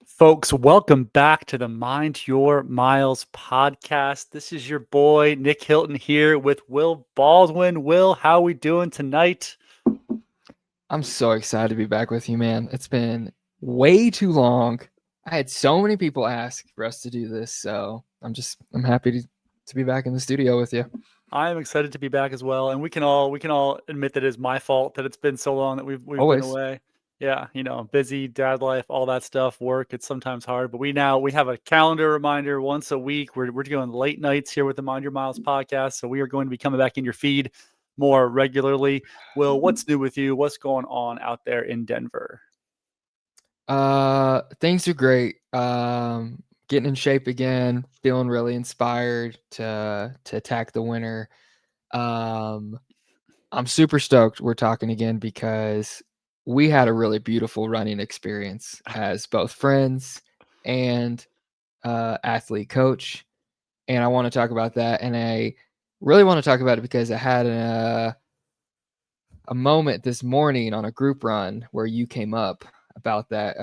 Folks, welcome back to the Mind Your Miles podcast. This is your boy Nick Hilton here with Will Baldwin. Will, how we doing tonight? I'm so excited to be back with you, man. It's been way too long. I had so many people ask for us to do this, so I'm happy to be back in the studio with you. I am excited to be back as well, and we can all admit that it's my fault that it's been so long that we've been Always. away. Yeah, busy dad life, all that stuff, work. It's sometimes hard, but we have a calendar reminder once a week. We're doing late nights here with the Mind Your Miles podcast, so we are going to be coming back in your feed more regularly. Will, what's new with you? What's going on out there in Denver? Things are great. Getting in shape again, feeling really inspired to attack the winter. Um, I'm super stoked we're talking again because we had a really beautiful running experience as both friends and athlete coach. And I want to talk about that. And I really want to talk about it because I had a moment this morning on a group run where you came up about that.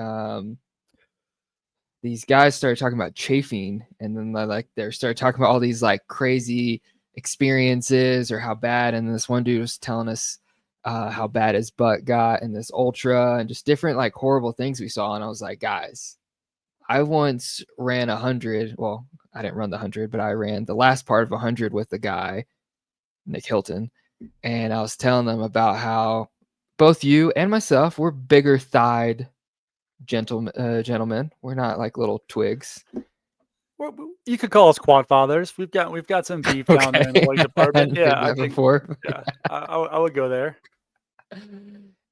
These guys started talking about chafing, and then they started talking about all these like crazy experiences or how bad. And this one dude was telling us how bad his butt got in this ultra and just different like horrible things we saw. And I was like, guys, I once ran 100. Well, I didn't run the 100, but I ran the last part of 100 with the guy, Nick Hilton. And I was telling them about how both you and myself were bigger thighed gentlemen. We're not like little twigs. You could call us quad fathers. We've got some beef down there in the Okay. leg I department. hadn't Yeah, heard I that think. before. Yeah, I would go there.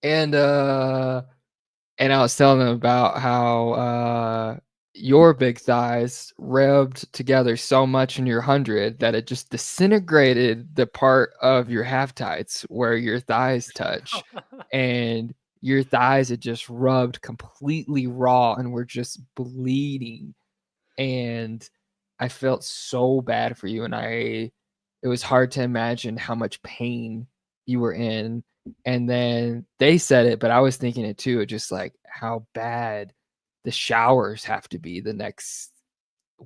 And and I was telling them about how your big thighs rubbed together so much in your 100 that it just disintegrated the part of your half tights where your thighs touch, and your thighs had just rubbed completely raw and were just bleeding. And I felt so bad for you, and it was hard to imagine how much pain you were in. And then they said it, but I was thinking it too, just like how bad the showers have to be the next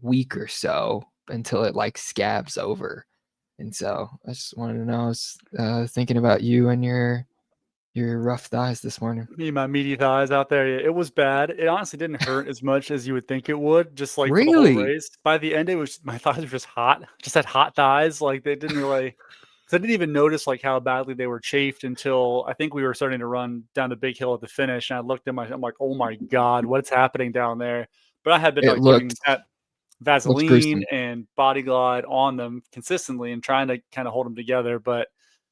week or so until it like scabs over. And so I just wanted to know, I was thinking about you and your rough thighs this morning. Me and my meaty thighs out there. Yeah, it was bad. It honestly didn't hurt as much as you would think it would, just like for the whole Really? race. By the end, it was my thighs were just hot. Just had hot thighs. Like they didn't really. So I didn't even notice like how badly they were chafed until I think we were starting to run down the big hill at the finish, and I looked at I'm like, oh my god, what's happening down there? But I had been It like looked putting that looks Vaseline gruesome. and Body Glide on them consistently and trying to kind of hold them together. But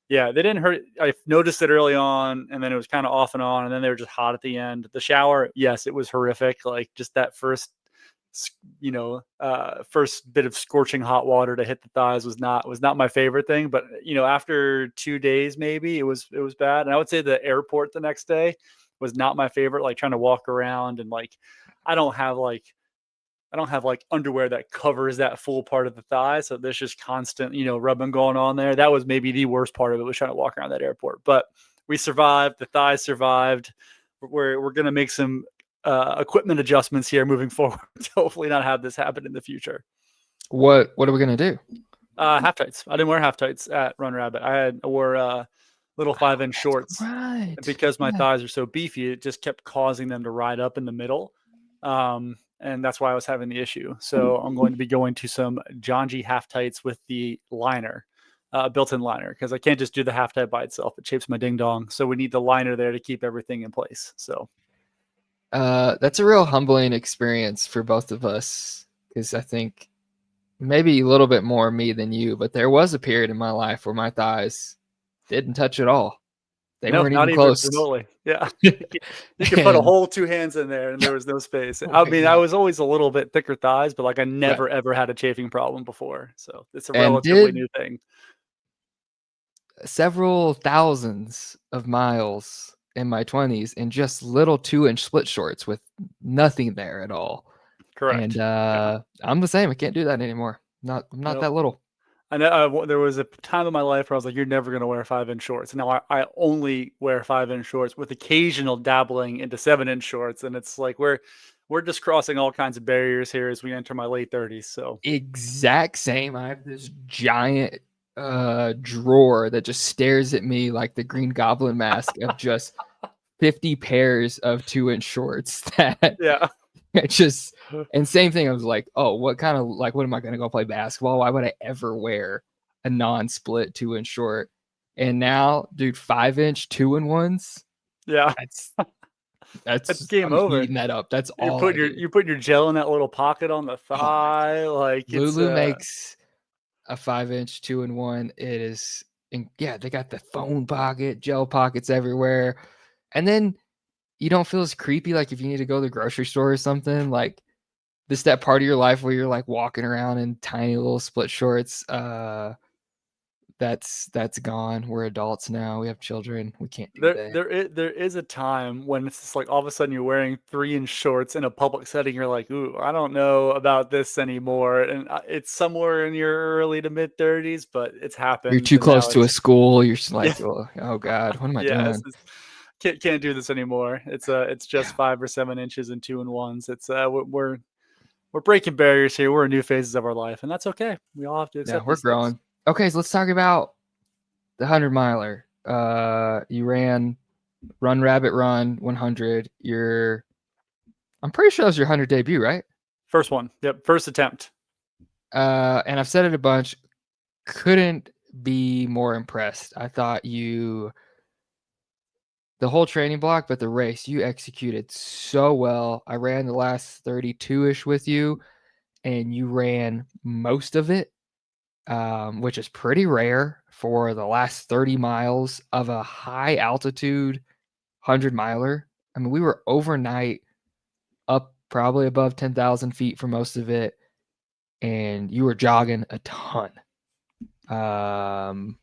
yeah, they didn't hurt. I noticed it early on, and then it was kind of off and on, and then they were just hot at the end. The shower, yes, it was horrific. Like just that first bit of scorching hot water to hit the thighs was not my favorite thing. But after 2 days, maybe it was bad. And I would say the airport the next day was not my favorite. Like trying to walk around and like, I don't have like I don't have like underwear that covers that full part of the thigh. So there's just constant, rubbing going on there. That was maybe the worst part of it was trying to walk around that airport. But we survived. The thighs survived. We're gonna make some equipment adjustments here moving forward to hopefully not have this happen in the future. What are we gonna do? Half tights. I didn't wear half tights at Run Rabbit. I wore little Oh, 5-inch that's shorts. And right. because my Yeah. thighs are so beefy, it just kept causing them to ride up in the middle. And that's why I was having the issue. So I'm going to be going to some John G half tights with the liner, built-in liner, because I can't just do the half tight by itself. It shapes my ding dong. So we need the liner there to keep everything in place. So That's a real humbling experience for both of us because I think maybe a little bit more me than you, but there was a period in my life where my thighs didn't touch at all. They no, weren't not even even close. remotely. Yeah. You could put a And whole two hands in there and there was no space. oh I my mean, I god. was always a little bit thicker thighs, but like I Right. never ever had a chafing problem before. So it's a And relatively did new thing. several thousands of miles in my 20s in just little 2-inch split shorts with nothing there at all. And Correct. Yeah. I'm the same. I can't do that anymore. I'm not Nope. that little. I know there was a time in my life where I was like, "You're never gonna wear 5-inch shorts." And now I only wear 5-inch shorts with occasional dabbling into 7-inch shorts, and it's like we're just crossing all kinds of barriers here as we enter my late 30s. So Exact same. I have this giant drawer that just stares at me like the Green Goblin mask of just 50 pairs of 2-inch shorts that yeah, it just and same thing. I was like, oh, what kind of like what am I gonna go play basketball? Why would I ever wear a non-split 2-inch short? And now, dude, 5-inch 2-in-1s. yeah, That's that's that's game I'm over. eating that up. That's all I do. You're putting your gel in that little pocket on the Oh my thigh, god. like it's Lulu makes a 5-inch 2-in-1. It is and yeah, they got the phone pocket, gel pockets everywhere. And then you don't feel as creepy like if you need to go to the grocery store or something, like this that part of your life where you're like walking around in tiny little split shorts. That's gone. We're adults now. We have children. We can't do that. there is a time when it's just like all of a sudden you're wearing 3-inch shorts in a public setting. You're like, ooh, I don't know about this anymore. And it's somewhere in your early to mid 30s, but it's You're happened, too and now close to a it's school. You're just yeah, like, oh God, what am I yeah. doing? Can't do this anymore. It's just Yeah, 5 or 7 inches and 2-in-1s. It's we're breaking barriers here. We're in new phases of our life, and that's okay. We all have to yeah, accept we're these things. growing. Okay, so let's talk about the 100 miler. You ran Run Rabbit Run 100. I'm pretty sure that was your 100 debut, right? First one, yep, first attempt. And I've said it a bunch. Couldn't be more impressed. I thought the whole training block, but the race you executed so well. I ran the last 32 ish with you, and you ran most of it, which is pretty rare for the last 30 miles of a high altitude 100 miler. I mean, we were overnight up probably above 10,000 feet for most of it, and you were jogging a ton. Um,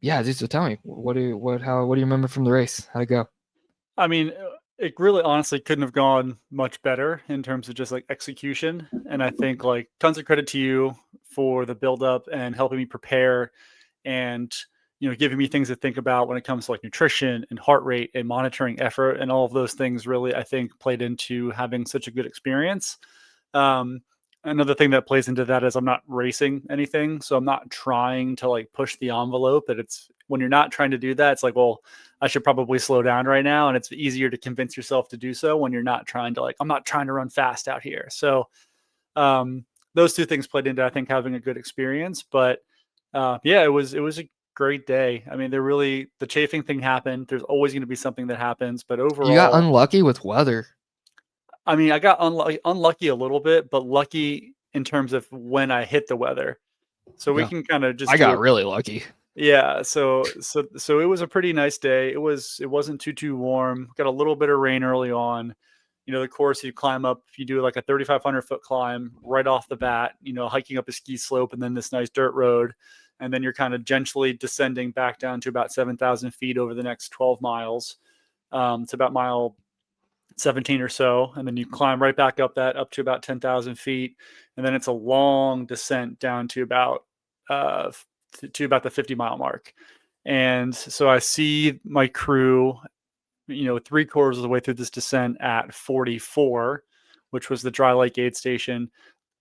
yeah, just so tell me, what do you remember from the race? How'd it go? I mean, it really honestly couldn't have gone much better in terms of just like execution. And I think like tons of credit to you for the build up and helping me prepare and giving me things to think about when it comes to like nutrition and heart rate and monitoring effort, and all of those things really I think played into having such a good experience. um, Another thing that plays into that is I'm not racing anything, so I'm not trying to like push the envelope. That it's when you're not trying to do that, it's like, well, I should probably slow down right now, and it's easier to convince yourself to do so when you're not trying to like, I'm not trying to run fast out here. So um, those two things played into I think having a good experience. But yeah, it was a great day. I mean, the chafing thing happened. There's always going to be something that happens, but You got overall, unlucky with weather. I mean, I got unlucky a little bit, but lucky in terms of when I hit the weather. So we Yeah, can kind of just I do got it. really lucky. Yeah, so it was a pretty nice day. It wasn't too warm. Got a little bit of rain early on. The course you climb up, you do like a 3,500-foot climb right off the bat, hiking up a ski slope and then this nice dirt road. And then you're kind of gently descending back down to about 7,000 feet over the next 12 miles. It's about mile 17 or so. And then you climb right back up to about 10,000 feet. And then it's a long descent down uh, to about the 50-mile mark. And so I see my crew, 3/4 of the way through this descent at 44, which was the dry lake aid station.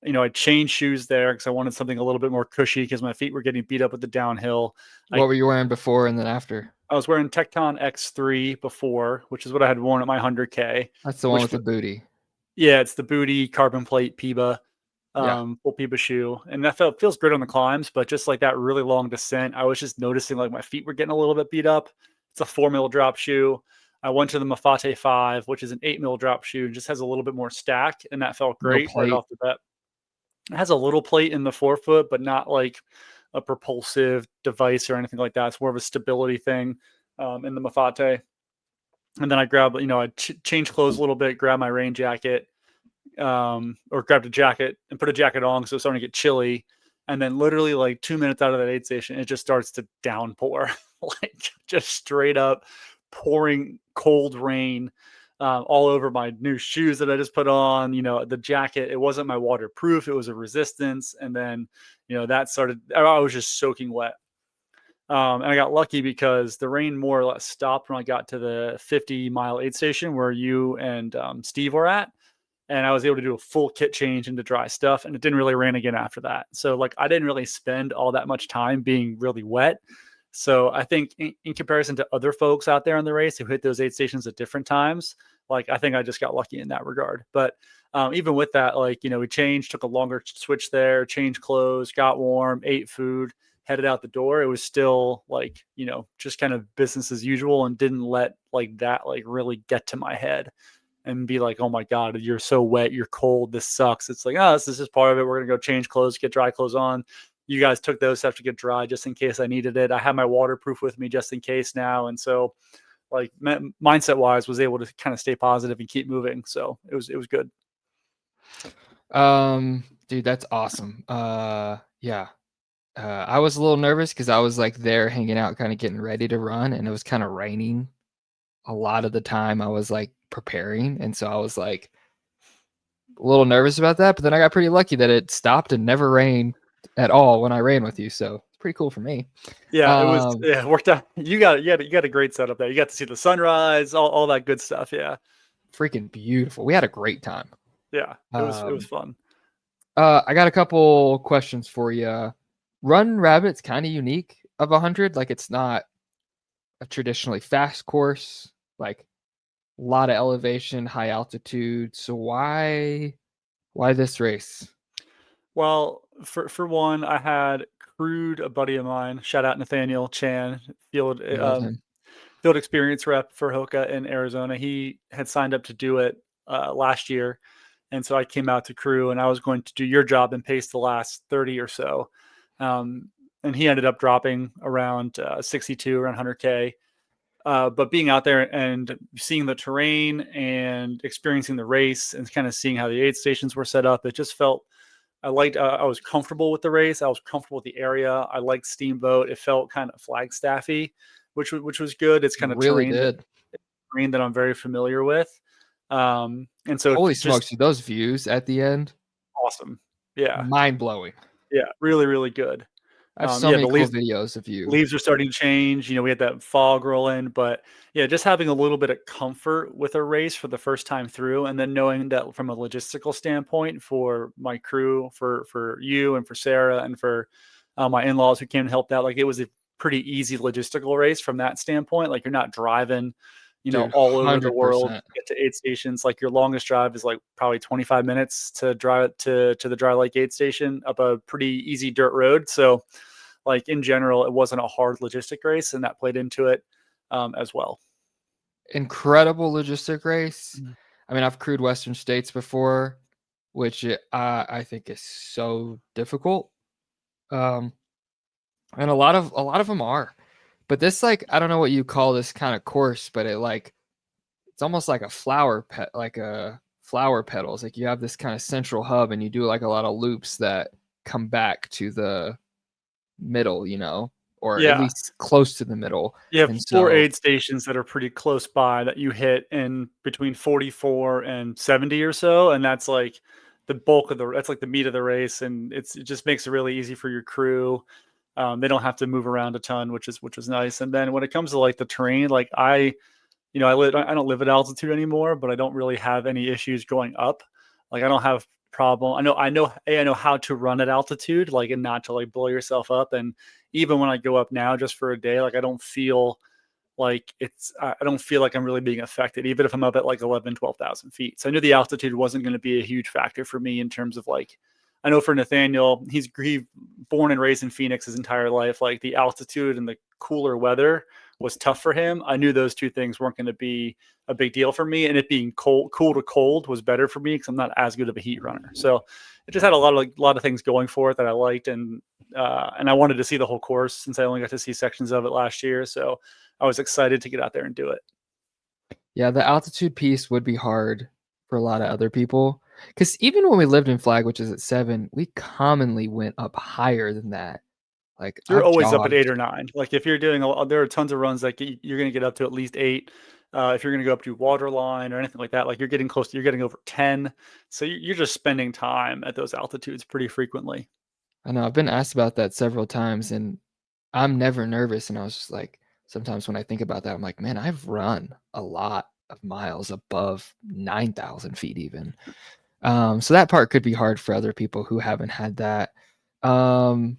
I changed shoes there because I wanted something a little bit more cushy because my feet were getting beat up with the downhill. I, What were you wearing before and then after? I was wearing Tecton X3 before, which is what I had worn at my 100K, That's the one which with the booty. yeah, it's the booty carbon plate PIBA, Yeah. full PIBA shoe, and that feels great on the climbs. But just like that really long descent, I was just noticing like my feet were getting a little bit beat up. It's a 4 mil drop shoe. I went to the Mafate 5, which is an 8 mil drop shoe, and just has a little bit more stack, and that felt No great right plate. off the bat. It has a little plate in the forefoot, but not like a propulsive device or anything like that. It's more of a stability thing in the Mafate. And then I grabbed, I changed clothes a little bit, grabbed my rain jacket, or grabbed a jacket and put a jacket on so it's starting to get chilly. And then literally like 2 minutes out of that aid station, it just starts to downpour, like just straight up pouring cold rain. all over my new shoes that I just put on. The jacket, it wasn't my waterproof, it was a resistance. And then, that started, I was just soaking wet. And I got lucky because the rain more or less stopped when I got to the 50-mile aid station where you and Steve were at, and I was able to do a full kit change into dry stuff, and it didn't really rain again after that. So like I didn't really spend all that much time being really wet. So I think in comparison to other folks out there in the race who hit those aid stations at different times, like I think I just got lucky in that regard. But even with that, like we changed, took a longer switch there, changed clothes, got warm, ate food, headed out the door. It was still like just kind of business as usual, and didn't let like that like really get to my head and be like, oh my God, you're so wet, you're cold, this sucks. It's like, oh, this is just part of it. We're gonna go change clothes, get dry clothes on. You guys took those steps to get dry just in case I needed it. I have my waterproof with me just in case now. And so like mindset wise was able to kind of stay positive and keep moving. So it was good. Dude, that's awesome. Yeah. I was a little nervous because I was like there hanging out, kind of getting ready to run, and it was kind of raining a lot of the time. I was like preparing, and so I was like a little nervous about that. But then I got pretty lucky that it stopped and never rained at all when I ran with you. So it's pretty cool for me. Yeah, Um, it worked out. You got a great setup there. You got to see the sunrise, all that good stuff. Yeah. Freaking beautiful. We had a great time. Yeah. It was Um, fun. I got a couple questions for you. Run Rabbit's kind of unique of 100. Like it's not a traditionally fast course. Like a lot of elevation, high altitude. So why this race? Well, for one, I had Crude, a buddy of mine. Shout out Nathaniel Chan, field Love him. field experience rep for Hoka in Arizona. He had signed up to do it last year, and so I came out to crew, and I was going to do your job and pace the last 30 or so. And he ended up dropping around 62, around 100K. But being out there and seeing the terrain and experiencing the race and kind of seeing how the aid stations were set up, it just felt I liked. I was comfortable with the race. I was comfortable with the area. I liked Steamboat. It felt kind of Flagstaffy, which was good. It's kind of Really did. terrain that I'm very familiar with. And so Holy just smokes, dude, those views at the end, awesome. Yeah, mind blowing. yeah, really, really good. I have so Yeah, many the cool leaves videos of you. leaves are starting to change. We had that fog rolling, but yeah, just having a little bit of comfort with a race for the first time through, and then knowing that from a logistical standpoint for my crew, for you and for Sarah and for my in-laws who came and helped out, like it was a pretty easy logistical race from that standpoint. Like you're not driving, Dude, all over the world 100%. to get to aid stations. Like your longest drive is like probably 25 minutes to drive to the Dry Lake aid station up a pretty easy dirt road. So like in general, it wasn't a hard logistic race, and that played into it as well. Incredible logistic race. Mhm. I mean, I've crewed Western States before, which I think is so difficult. Um, and a lot of them are. But this, like, I don't know what you call this kind of course, but it's almost like a like a flower petals. Like you have this kind of central hub, and you do like a lot of loops that come back to the middle, or at Yeah, least close to the middle. you have And four so aid stations that are pretty close by that you hit in between 44 and 70 or so, and that's like the bulk of the that's like the meat of the race, and it just makes it really easy for your crew. They don't have to move around a ton, which is nice. And then when it comes to like the terrain, like I don't live at altitude anymore, but I don't really have any issues going up. Like I don't have problem. I know how to run at altitude, like and not to like blow yourself up. And even when I go up now just for a day, like I don't feel like I don't feel like I'm really being affected, even if I'm up at like 11, 12,000 feet. So I knew the altitude wasn't going to be a huge factor for me in terms of like, I know for Nathaniel, he born and raised in Phoenix his entire life. Like the altitude and the cooler weather was tough for him. I knew those two things weren't going to be a big deal for me, and it being cool to cold was better for me because I'm not as good of a heat runner. So it just had a lot of things going for it that I liked, and I wanted to see the whole course since I only got to see sections of it last year. So I was excited to get out there and do it. yeah, the altitude piece would be hard for a lot of other people. Because even when we lived in Flag, which is at 7, we commonly went up higher than that. Like You're I've always up at jogged. 8 or 9. Like if you're doing, there are tons of runs that you're going to get up to at least 8. If you're going to go up to waterline or anything like that, like you're getting close to, you're getting over 10. So you're just spending time at those altitudes pretty frequently. I know I've been asked about that several times, and I'm never nervous. And I was just like, sometimes when I think about that, I'm like, man, I've run a lot of miles above 9,000 feet, even. So that part could be hard for other people who haven't had that. Um,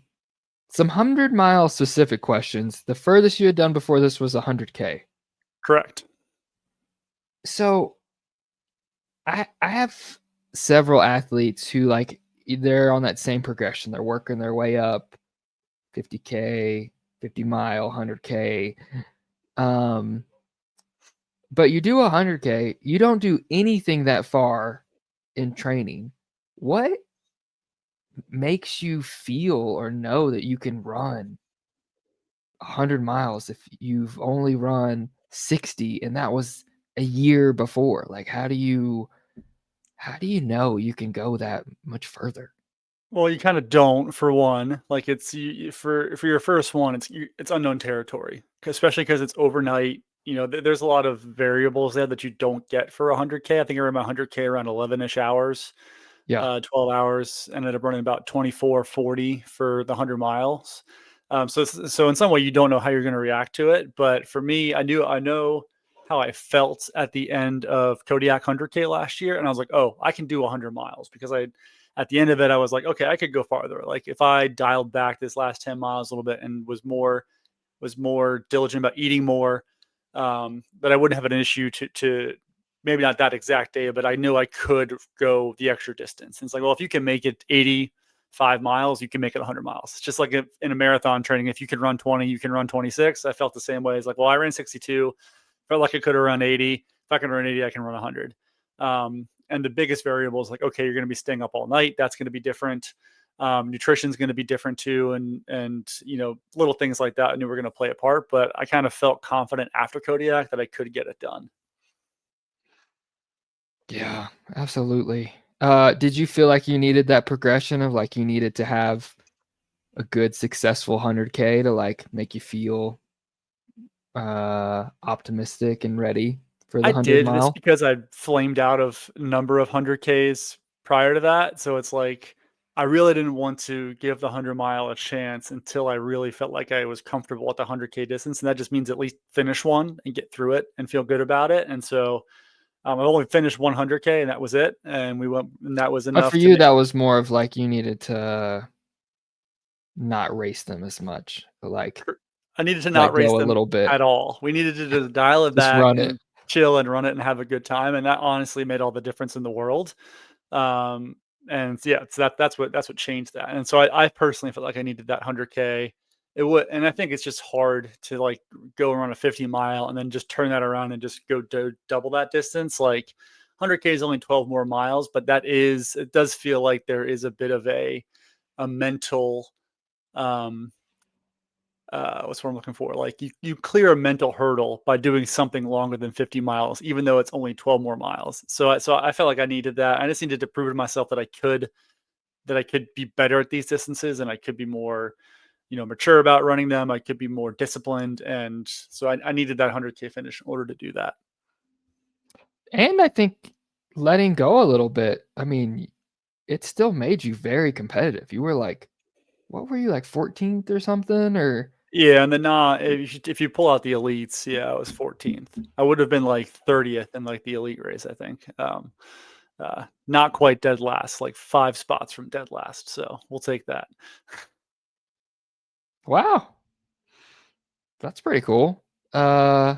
some 100-mile specific questions. The furthest you had done before this was 100K. Correct. So I have several athletes who like they're on that same progression. They're working their way up 50K, 50 mile, 100K. Um, but you do 100K, you don't do anything that far in training. What makes you feel or know that you can run 100 miles if you've only run 60 and that was a year before? Like how do you know you can go that much further? Well, you kind of don't for one. Like it's for your first one, it's unknown territory, especially because it's overnight. There's a lot of variables there that you don't get for 100K. I think I ran my 100K around 11ish hours, Yeah. 12 hours. Ended up running about 24:40 for the 100 miles. So in some way, you don't know how you're going to react to it. But for me, I know how I felt at the end of Kodiak 100K last year, and I was like, oh, I can do 100 miles because at the end of it, I was like, okay, I could go farther. Like if I dialed back this last 10 miles a little bit and was more diligent about eating more, that I wouldn't have an issue to maybe not that exact day, but I knew I could go the extra distance. And it's like, well, if you can make it 85 miles, you can make it 100 miles. It's just like in a marathon training, if you can run 20, you can run 26. I felt the same way. It's like, well, I ran 62, felt like I could have run 80. If I can run 80, I can run 100. And the biggest variable is like, okay, you're going to be staying up all night. That's going to be different. Nutrition is going to be different too, and little things like that I knew were going to play a part. But I kind of felt confident after Kodiak that I could get it done. Yeah, absolutely. Did you feel like you needed that progression of like you needed to have a good successful 100K to like make you feel optimistic and ready for the I 100 did, and it's mile? because I flamed out of a number of 100Ks prior to that. So it's like I really didn't want to give the 100 mile a chance until I really felt like I was comfortable at the 100K distance. And that just means at least finish one and get through it and feel good about it. And so I only finished 100K and that was it. And we went, and that was But for enough to you, make. that was more of like you needed to not race them as much, but like I needed to not let race go a them little bit, at all. We needed to just dial it just back run it. and chill and run it and have a good time. And that honestly made all the difference in the world. Um, and yeah, so that's what changed that. And so I personally felt like I needed that 100K. It would, and I think it's just hard to like go around a 50 mile and then just turn that around and just go double that distance. Like 100K is only 12 more miles, but it does feel like there is a bit of a mental, um, what's what I'm looking for? Like you clear a mental hurdle by doing something longer than 50 miles, even though it's only 12 more miles. So I felt like I needed that. I just needed to prove to myself that I could be better at these distances and I could be more, mature about running them. I could be more disciplined. And so I needed that 100K finish in order to do that. And I think letting go a little bit, I mean, it still made you very competitive. You were like, what were you like 14th or something? Or Yeah. And then if you pull out the elites, yeah, I was 14th. I would have been like 30th in like the elite race, I think. Not quite dead last, like 5 spots from dead last. So we'll take that. wow, that's pretty cool. Uh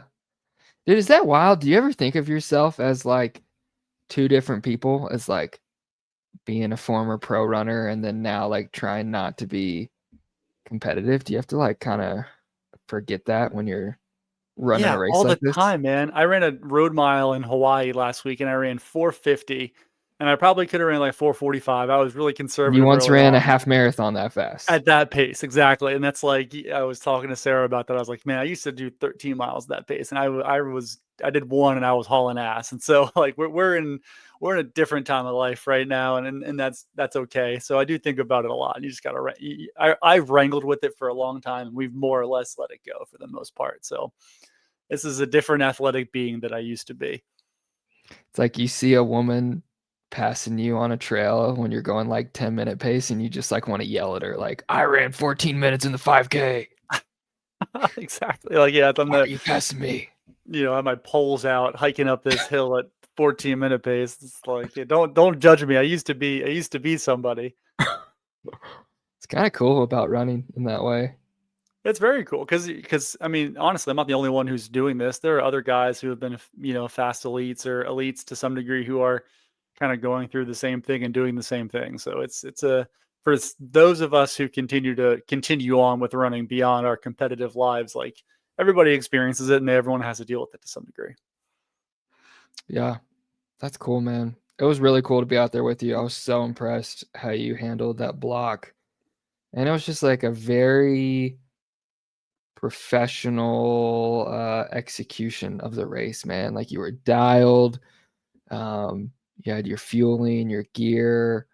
Dude, is that wild? Do you ever think of yourself as like two different people, as like being a former pro runner and then now like trying not to be competitive? Do you have to like kind of forget that when you're running a Yeah, race all the like this? time, man. I ran a road mile in Hawaii last week and I ran 450 and I probably could have ran like 445. I was really You conservative once early ran a on. half marathon that fast. At that pace, exactly, and that's like I was talking to Sarah about that. I was like, "Man, I used to do 13 miles that pace, and I did one, and I was hauling ass." And so, like, we're in a different time of life right now, and that's okay. So I do think about it a lot. And you just gotta. I've wrangled with it for a long time, and we've more or less let it go for the most part. So this is a different athletic being that I used to be. It's like you see a woman passing you on a trail when you're going like 10-minute pace and you just like want to yell at her like, I ran 14 minutes in the 5K. Exactly. Like, yeah, I'm Why the, are you passing me? I have my poles out hiking up this hill at 14-minute pace. It's like, yeah, don't judge me. I used to be somebody. It's kind of cool about running in that way. It's very cool because I mean, honestly, I'm not the only one who's doing this. There are other guys who have been, fast elites or elites to some degree who are kind of going through the same thing and doing the same thing. So it's a for those of us who continue on with running beyond our competitive lives, like everybody experiences it and everyone has to deal with it to some degree. Yeah, that's cool, man. It was really cool to be out there with you. I was so impressed how you handled that block. And it was just like a very professional execution of the race, man. Like you were dialed, you had your fueling, your gear,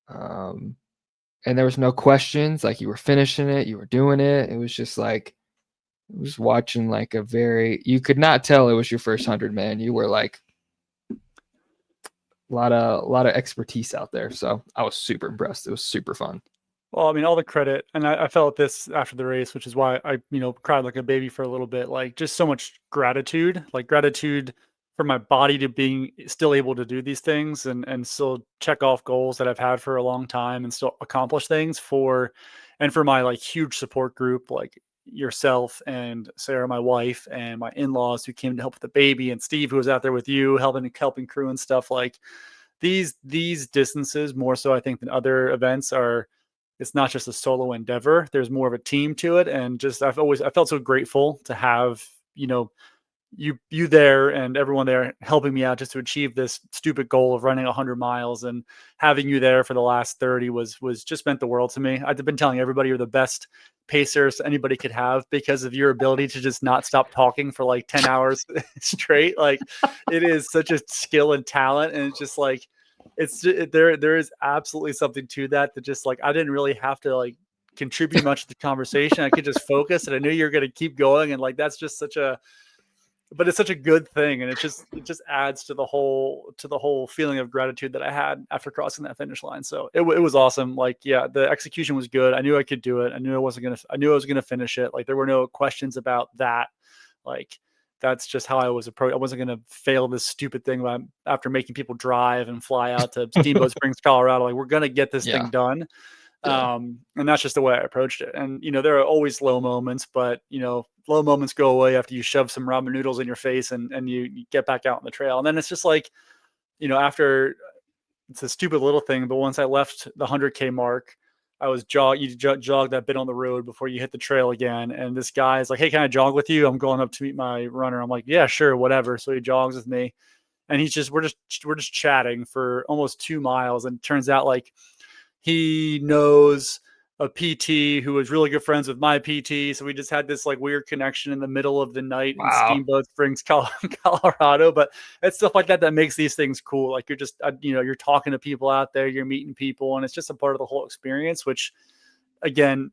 um, and there was no questions. Like you were finishing it, you were doing it. It was just like I was watching like a very. You could not tell it was your first 100, man. You were like a lot of expertise out there. So I was super impressed. It was super fun. Well, I mean, all the credit, and I felt this after the race, which is why I, cried like a baby for a little bit. Like, just so much gratitude, like gratitude for my body to being still able to do these things and still check off goals that I've had for a long time and still accomplish things and for my like huge support group, like yourself and Sarah, my wife, and my in-laws who came to help with the baby, and Steve, who was out there with you, helping crew and stuff. Like these distances, more so I think than other events, are it's not just a solo endeavor. There's more of a team to it. And just I felt so grateful to have, you know, you there and everyone there helping me out just to achieve this stupid goal of running 100 miles, and having you there for the last 30 was just meant the world to me. I've been telling everybody you're the best pacers anybody could have because of your ability to just not stop talking for like 10 hours straight. Like, it is such a skill and talent, and it's just like there is absolutely something to that just like I didn't really have to like contribute much to the conversation. I could just focus, and I knew you're going to keep going, and like that's just such a but it's such a good thing, and it just adds to the whole feeling of gratitude that I had after crossing that finish line. So it was awesome. Like, yeah, the execution was good. I knew I could do it. I knew I was gonna finish it. Like, there were no questions about that. Like, that's just how I was approached. I wasn't gonna fail this stupid thing after making people drive and fly out to Steamboat Springs, Colorado. Like, we're gonna get this Yeah, thing done. yeah, And that's just the way I approached it. And, there are always low moments, but, low moments go away after you shove some ramen noodles in your face and you get back out on the trail. And then it's just like, after it's a stupid little thing, but once I left the 100K mark, I was jog that bit on the road before you hit the trail again. And this guy is like, "Hey, can I jog with you? I'm going up to meet my runner." I'm like, "Yeah, sure, whatever." So he jogs with me, and we're just chatting for almost 2 miles. And it turns out like he knows a PT who was really good friends with my PT. So we just had this like weird connection in the middle of the night in wow. Steamboat Springs, Colorado. But it's stuff like that that makes these things cool. Like, you're just, you're talking to people out there, you're meeting people, and it's just a part of the whole experience, which again,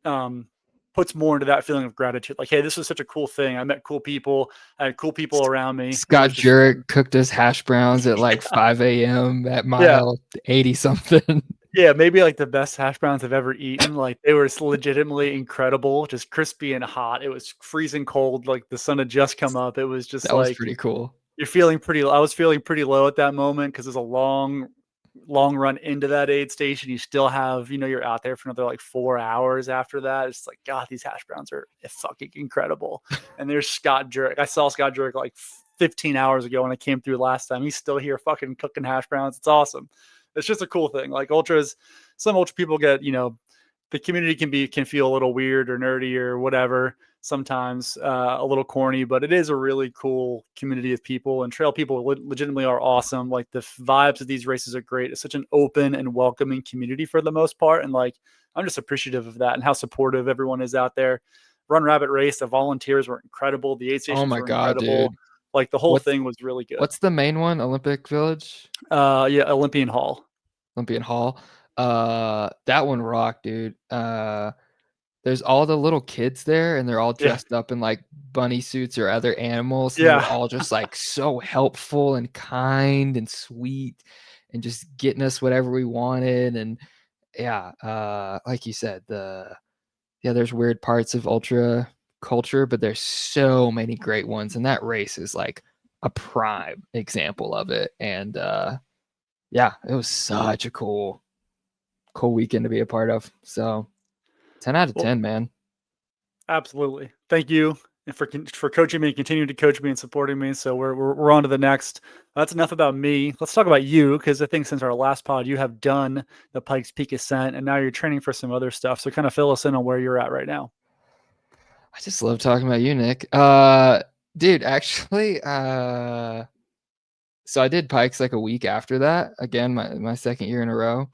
um, puts more into that feeling of gratitude. Like, hey, this was such a cool thing. I met cool people. I had cool people around me. It Scott was just fun. Jurek cooked us hash browns at like 5 a.m. at Yeah. mile 80 something. Yeah, maybe like the best hash browns I've ever eaten. Like, they were legitimately incredible, just crispy and hot. It was freezing cold, like the sun had just come up. It was just That was like pretty cool. I was feeling pretty low at that moment because there's a long run into that aid station. You still have, you're out there for another like 4 hours after that. It's like, God, these hash browns are fucking incredible. And there's Scott Jurek. I saw Scott Jurek like 15 hours ago when I came through last time. He's still here fucking cooking hash browns. It's awesome. It's just a cool thing. Like, some ultra people get, the community can feel a little weird or nerdy or whatever sometimes, a little corny, but it is a really cool community of people, and trail people legitimately are awesome. Like, the vibes of these races are great. It's such an open and welcoming community for the most part. And like, I'm just appreciative of that and how supportive everyone is out there. Run Rabbit Race, the volunteers were incredible. The aid Oh stations my were god, incredible. dude. Like, the whole What's thing was really good. what's the main one? Olympic Village? Yeah, Olympian Hall. Olympian Hall. That one rocked, dude. there's all the little kids there, and they're all Yeah. dressed up in, like, bunny suits or other animals, and they were Yeah. all just, like, so helpful and kind and sweet and just getting us whatever we wanted, and yeah, like you said, there's weird parts of ultra culture, but there's so many great ones, and that race is, like, a prime example of it, and, yeah, it was such a cool weekend to be a part of, so 10 out of Well, 10, man. absolutely. Thank you for coaching me and continuing to coach me and supporting me. So we're on to the next. That's enough about me. Let's talk about you because I think since our last pod, you have done the Pikes Peak ascent and now you're training for some other stuff. So kind of fill us in on where you're at right now. I just love talking about you, Nick. Dude, actually, so I did Pikes like a week after that. Again, my second year in a row,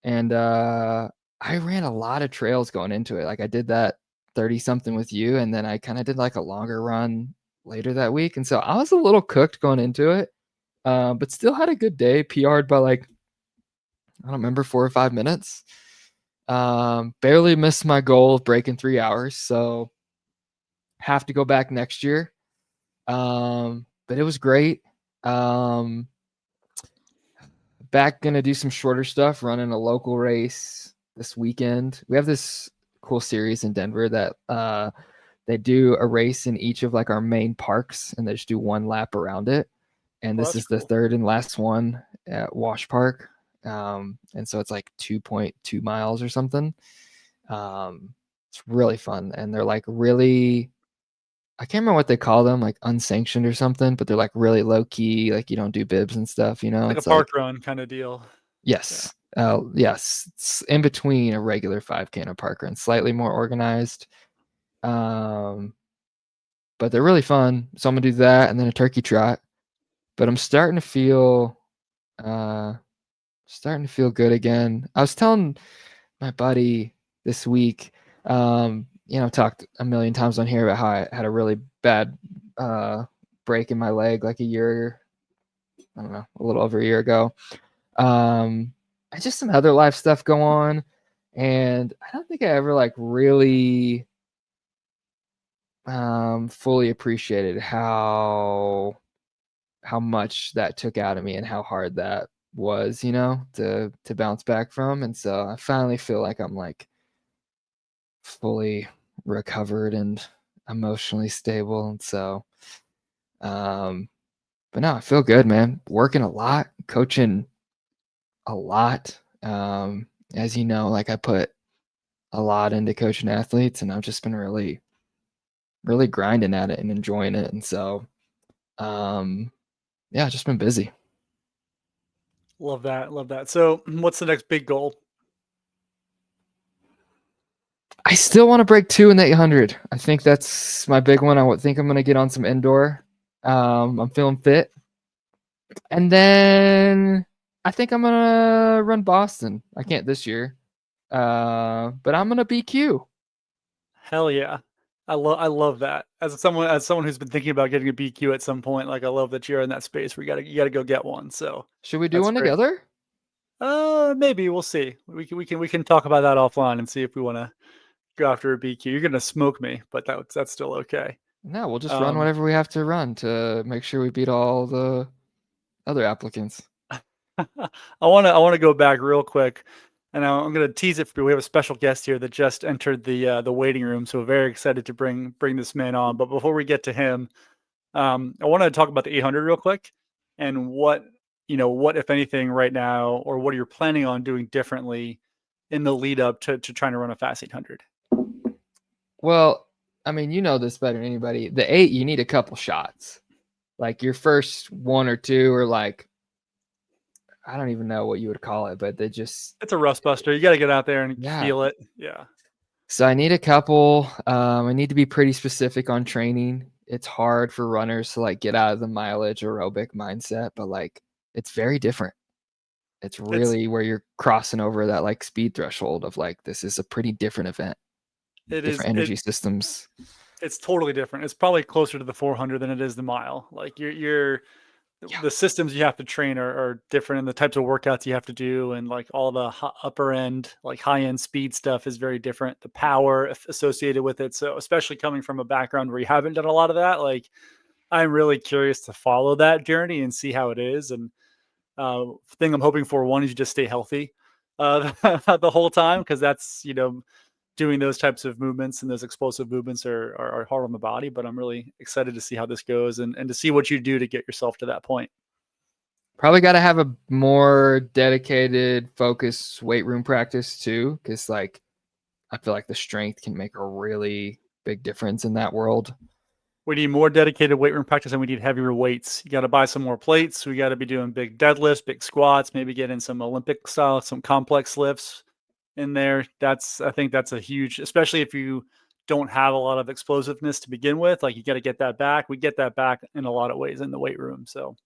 and I ran a lot of trails going into it. Like I did that 30 something with you, and then I kind of did like a longer run later that week, and so I was a little cooked going into it, but still had a good day. PR'd by like I don't remember 4 or 5 minutes. Barely missed my goal of breaking 3 hours, so have to go back next year. But it was great. Um, Back gonna do some shorter stuff, running a local race this weekend. We have this cool series in Denver that they do a race in each of like our main parks, and they just do one lap around it. And Well, this that's is the cool. third and last one at Wash Park. And so it's like 2.2 miles or something. It's really fun, and they're like really I can't remember what they call them, like unsanctioned or something, but they're like really low key, like you don't do bibs and stuff, you know? Like a It's park like, run kind of deal. Yeah. yes, yes, it's in between a regular 5K and a park run, slightly more organized. Um, but they're really fun. So I'm gonna do that and then a turkey trot. But I'm uh starting to feel good again. I was telling my buddy this week, talked a million times on here about how I had a really bad break in my leg like I don't know, a little over a year ago. I just some other life stuff go on, and I don't think I ever like really fully appreciated how much that took out of me and how hard that was, to bounce back from. And so I finally feel like I'm like fully recovered and emotionally stable. And so, um, but no, I feel good, man. Working a lot, coaching a lot. As you know, like I put a lot into coaching athletes, and I've just been really, really grinding at it and enjoying it. And so, um, yeah, just been busy. Love that. Love that. So what's the next big goal? I still want to break 2 in the 800. I think that's my big one. I would think I'm going to get on some indoor. I'm feeling fit. And then I think I'm going to run Boston. I can't this year. But I'm going to BQ. Hell yeah. I love that. As someone who's been thinking about getting a BQ at some point, like I love that you're in that space where you gotta go get one. So Should we do that's one great. together? Maybe we'll see. We can talk about that offline and see if we want to go after a BQ. You're gonna smoke me, but that's still okay. No, we'll just run Um, whatever we have to run to make sure we beat all the other applicants. I wanna go back real quick, and I'm gonna tease it for you. We have a special guest here that just entered the waiting room, so very excited to bring this man on. But before we get to him, I want to talk about the 800 real quick and what if anything right now, or what are you planning on doing differently in the lead up to trying to run a fast 800? Well, I mean, you know this better than anybody. The 8, you need a couple shots. Like your first one or two are like I don't even know what you would call it, but they just It's a rust buster. You got to get out there and yeah. feel it. Yeah, So I need a couple. I need to be pretty specific on training. It's hard for runners to like get out of the mileage aerobic mindset, but like it's very different. It's it's really where you're crossing over that like speed threshold of like this is a pretty different event, it is different it energy systems. it's totally different. It's probably closer to the 400 than it is the mile. Like you're Yeah. the systems you have to train are different, and the types of workouts you have to do, and like all the upper end, like high end speed stuff is very different. The power associated with it. So especially coming from a background where you haven't done a lot of that, like I'm really curious to follow that journey and see how it is. And thing I'm hoping for, one is you just stay healthy the whole time, because that's doing those types of movements and those explosive movements are hard on the body. But I'm really excited to see how this goes, and to see what you do to get yourself to that point. Probably got to have a more dedicated, focused weight room practice too, because like I feel like the strength can make a really big difference in that world. We need more dedicated weight room practice, and we need heavier weights. You got to buy some more plates. We got to be doing big deadlifts, big squats, maybe get in some Olympic style, some complex lifts in there. I think that's a huge, especially if you don't have a lot of explosiveness to begin with. Like you got to get that back. We get that back in a lot of ways in the weight room. So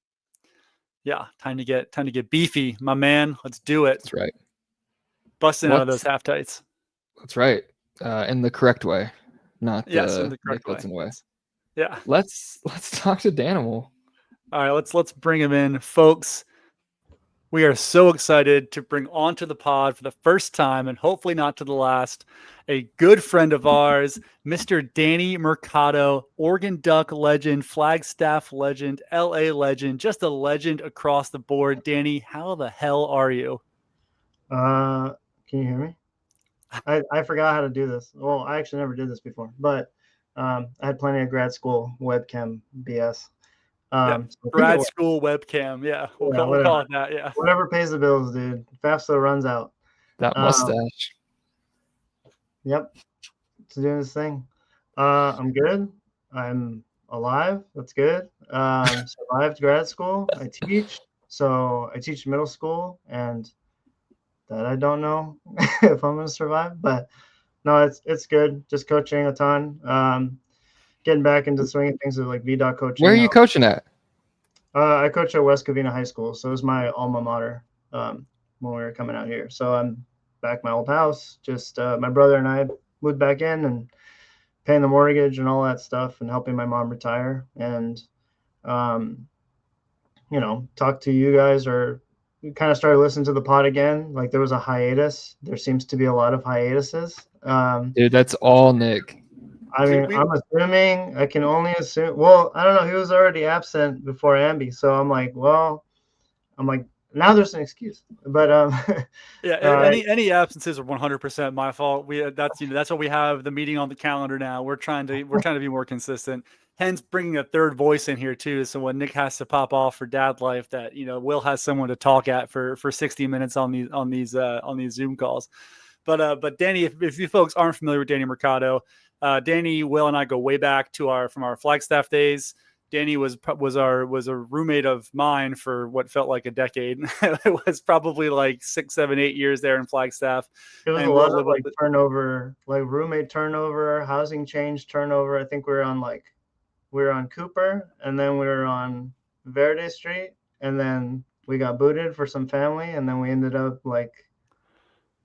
yeah, time to get beefy, my man. Let's do it. That's right. Busting out of those What's half tights. That's right. In the correct way, not Yes, in the the correct Nick way. Hudson way. Yes. Yeah. Let's talk to Danimal. All right, let's bring him in, folks. We are so excited to bring onto the pod for the first time, and hopefully not to the last, a good friend of ours, Mr. Danny Mercado, Oregon Duck legend, Flagstaff legend, LA legend, just a legend across the board. Danny, how the hell are you? Uh, can you hear me? I forgot how to do this. Well, I actually never did this before, but I had plenty of grad school webcam BS. Yeah, So I think it grad worked. school webcam. Yeah, Yeah, we'll call whatever. it that. Yeah. Whatever pays the bills, dude. FAFSA runs out. That Um, mustache. yep, it's doing this thing. I'm good. I'm alive. That's good. Survived grad school. I teach. So I teach middle school, and that I don't know if I'm gonna survive, but no, it's good. Just coaching a ton. Getting back into the swing of things with like VDOT Where are coaching. you coaching at? I coach at West Covina High School, so it was my alma mater when we were coming out here. So I'm back at my old house. Just my brother and I moved back in and paying the mortgage and all that stuff, and helping my mom retire. And um, talk to you guys, or kind of started listening to the pod again. Like there was a hiatus. There seems to be a lot of hiatuses. Dude, that's all Nick. I mean, We I'm assuming, I can only assume. Well, I don't know. He was already absent before Ambi, so I'm like, well, I'm like, now there's an excuse. But Yeah, uh, any absences are 100% my fault. That's what we have the meeting on the calendar now. We're trying to be more consistent. Hence bringing a third voice in here too. So when Nick has to pop off for dad life, that Will has someone to talk at for 60 minutes on these Zoom calls. But Danny, if you folks aren't familiar with Danny Mercado, Danny, Will, and I go way back to our Flagstaff days. Danny was a roommate of mine for what felt like a decade. It was probably like 6, 7, 8 years there in Flagstaff, it was a and lot Will of lived with like turnover, like roommate turnover, housing change turnover. I think we were on Cooper, and then we were on Verde Street, and then we got booted for some family, and then we ended up like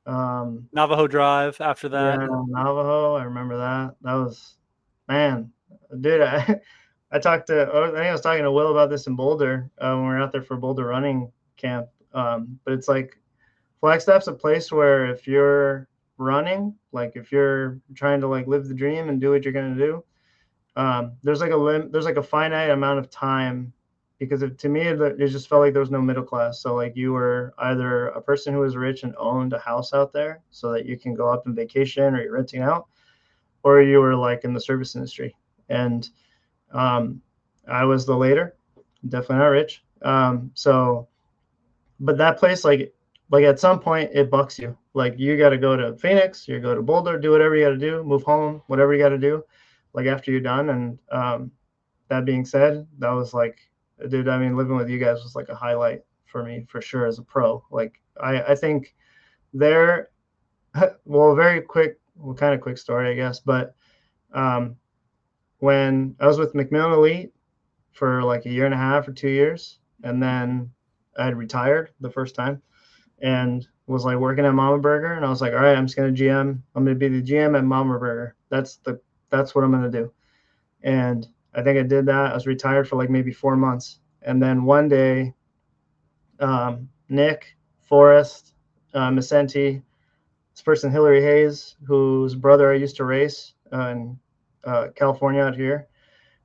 Navajo Drive after that. yeah, Navajo. I remember that. That was, man, dude. I think I was talking to Will about this in Boulder when we were out there for Boulder running camp. But it's like Flagstaff's a place where if you're running, like if you're trying to like live the dream and do what you're gonna do, there's like a finite amount of time, because to me it just felt like there was no middle class. So like you were either a person who was rich and owned a house out there so that you can go up and vacation, or you're renting out, or you were like in the service industry. And um, I was the later, definitely not rich. But that place, like at some point, it bucks you. Like you got to go to Phoenix, you go to Boulder, do whatever you got to do, move home, whatever you got to do, like after you're done. And that being said, that was like, dude, I mean, living with you guys was like a highlight for me for sure as a pro. Like I think there, well, very quick, well, kind of quick story, I guess, but um, when I was with McMillan Elite for like a year and a half or 2 years, and then I had retired the first time and was like working at Mama Burger, and I was like, all right, I'm just gonna GM. I'm gonna be the GM at Mama Burger. That's what I'm gonna do. And I think I did that. I was retired for like maybe 4 months, And then one day, Nick, Forrest, Vicente, this person Hillary Hayes, whose brother I used to race in California out here,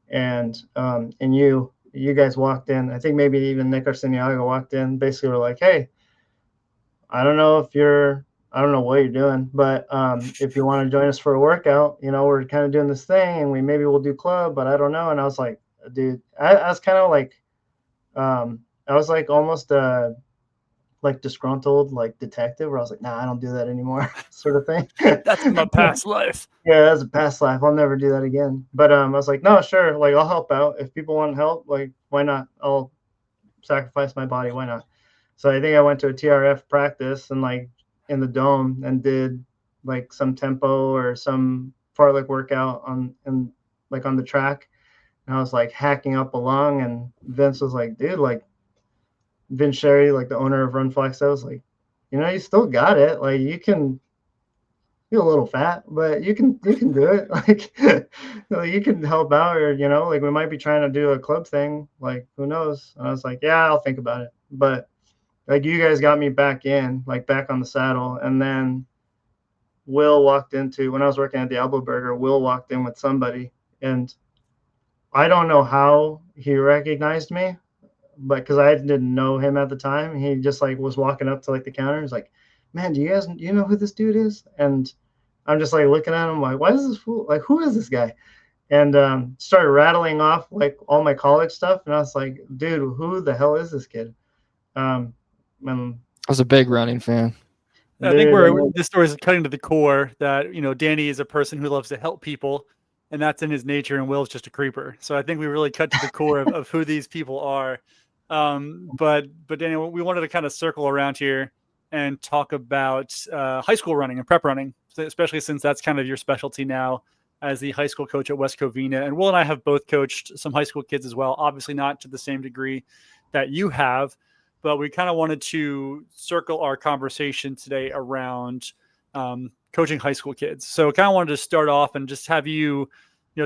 and you guys walked in. I think maybe even Nick Arciniaga walked in. Basically, were like, "Hey, I don't know what you're doing, but if you want to join us for a workout, we're kind of doing this thing, and maybe we'll do club, but I don't know." And I was like, "Dude," I was kind of like, I was like almost like disgruntled like detective, where I was like, "Nah, I don't do that anymore," sort of thing. That's my past life. Yeah, that's a past life. I'll never do that again. But I was like, "No, sure, like I'll help out if people want help. Like, why not? I'll sacrifice my body. Why not?" So I think I went to a TRF practice and like in the dome and did like some tempo or some fartlek workout on the track. And I was like hacking up along, and Vince was like, "Dude, like Vince Sherry, like the owner of Run Flex, I was like, you still got it. Like you're a little fat, but you can do it. Like you can help out, or like we might be trying to do a club thing. Like who knows?" And I was like, "Yeah, I'll think about it." But like you guys got me back in, like back on the saddle, and then Will walked into when I was working at the Elbow Burger. Will walked in with somebody, and I don't know how he recognized me, but because I didn't know him at the time, he just like was walking up to like the counter. He's like, "Man, do you know who this dude is?" And I'm just like looking at him like, "Why is this fool? Like, who is this guy?" And started rattling off like all my college stuff, and I was like, "Dude, who the hell is this kid?" And I was a big running fan. I think dude, this story is cutting to the core that, Danny is a person who loves to help people, and that's in his nature, and Will's just a creeper. So I think we really cut to the core of who these people are. But Danny, we wanted to kind of circle around here and talk about high school running and prep running, especially since that's kind of your specialty now as the high school coach at West Covina. And Will and I have both coached some high school kids as well, obviously not to the same degree that you have, but we kind of wanted to circle our conversation today around coaching high school kids. So kind of wanted to start off and just have you,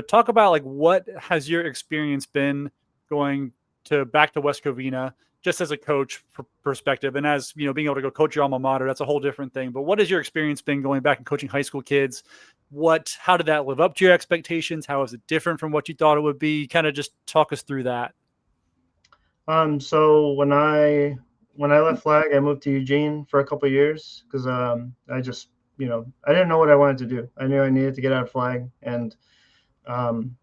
talk about like what has your experience been going to back to West Covina, just as a coach perspective, and as being able to go coach your alma mater, that's a whole different thing. But what has your experience been going back and coaching high school kids? How did that live up to your expectations? How is it different from what you thought it would be? Kind of just talk us through that. So when I left Flag, I moved to Eugene for a couple of years because I just I didn't know what I wanted to do. I knew I needed to get out of Flag um,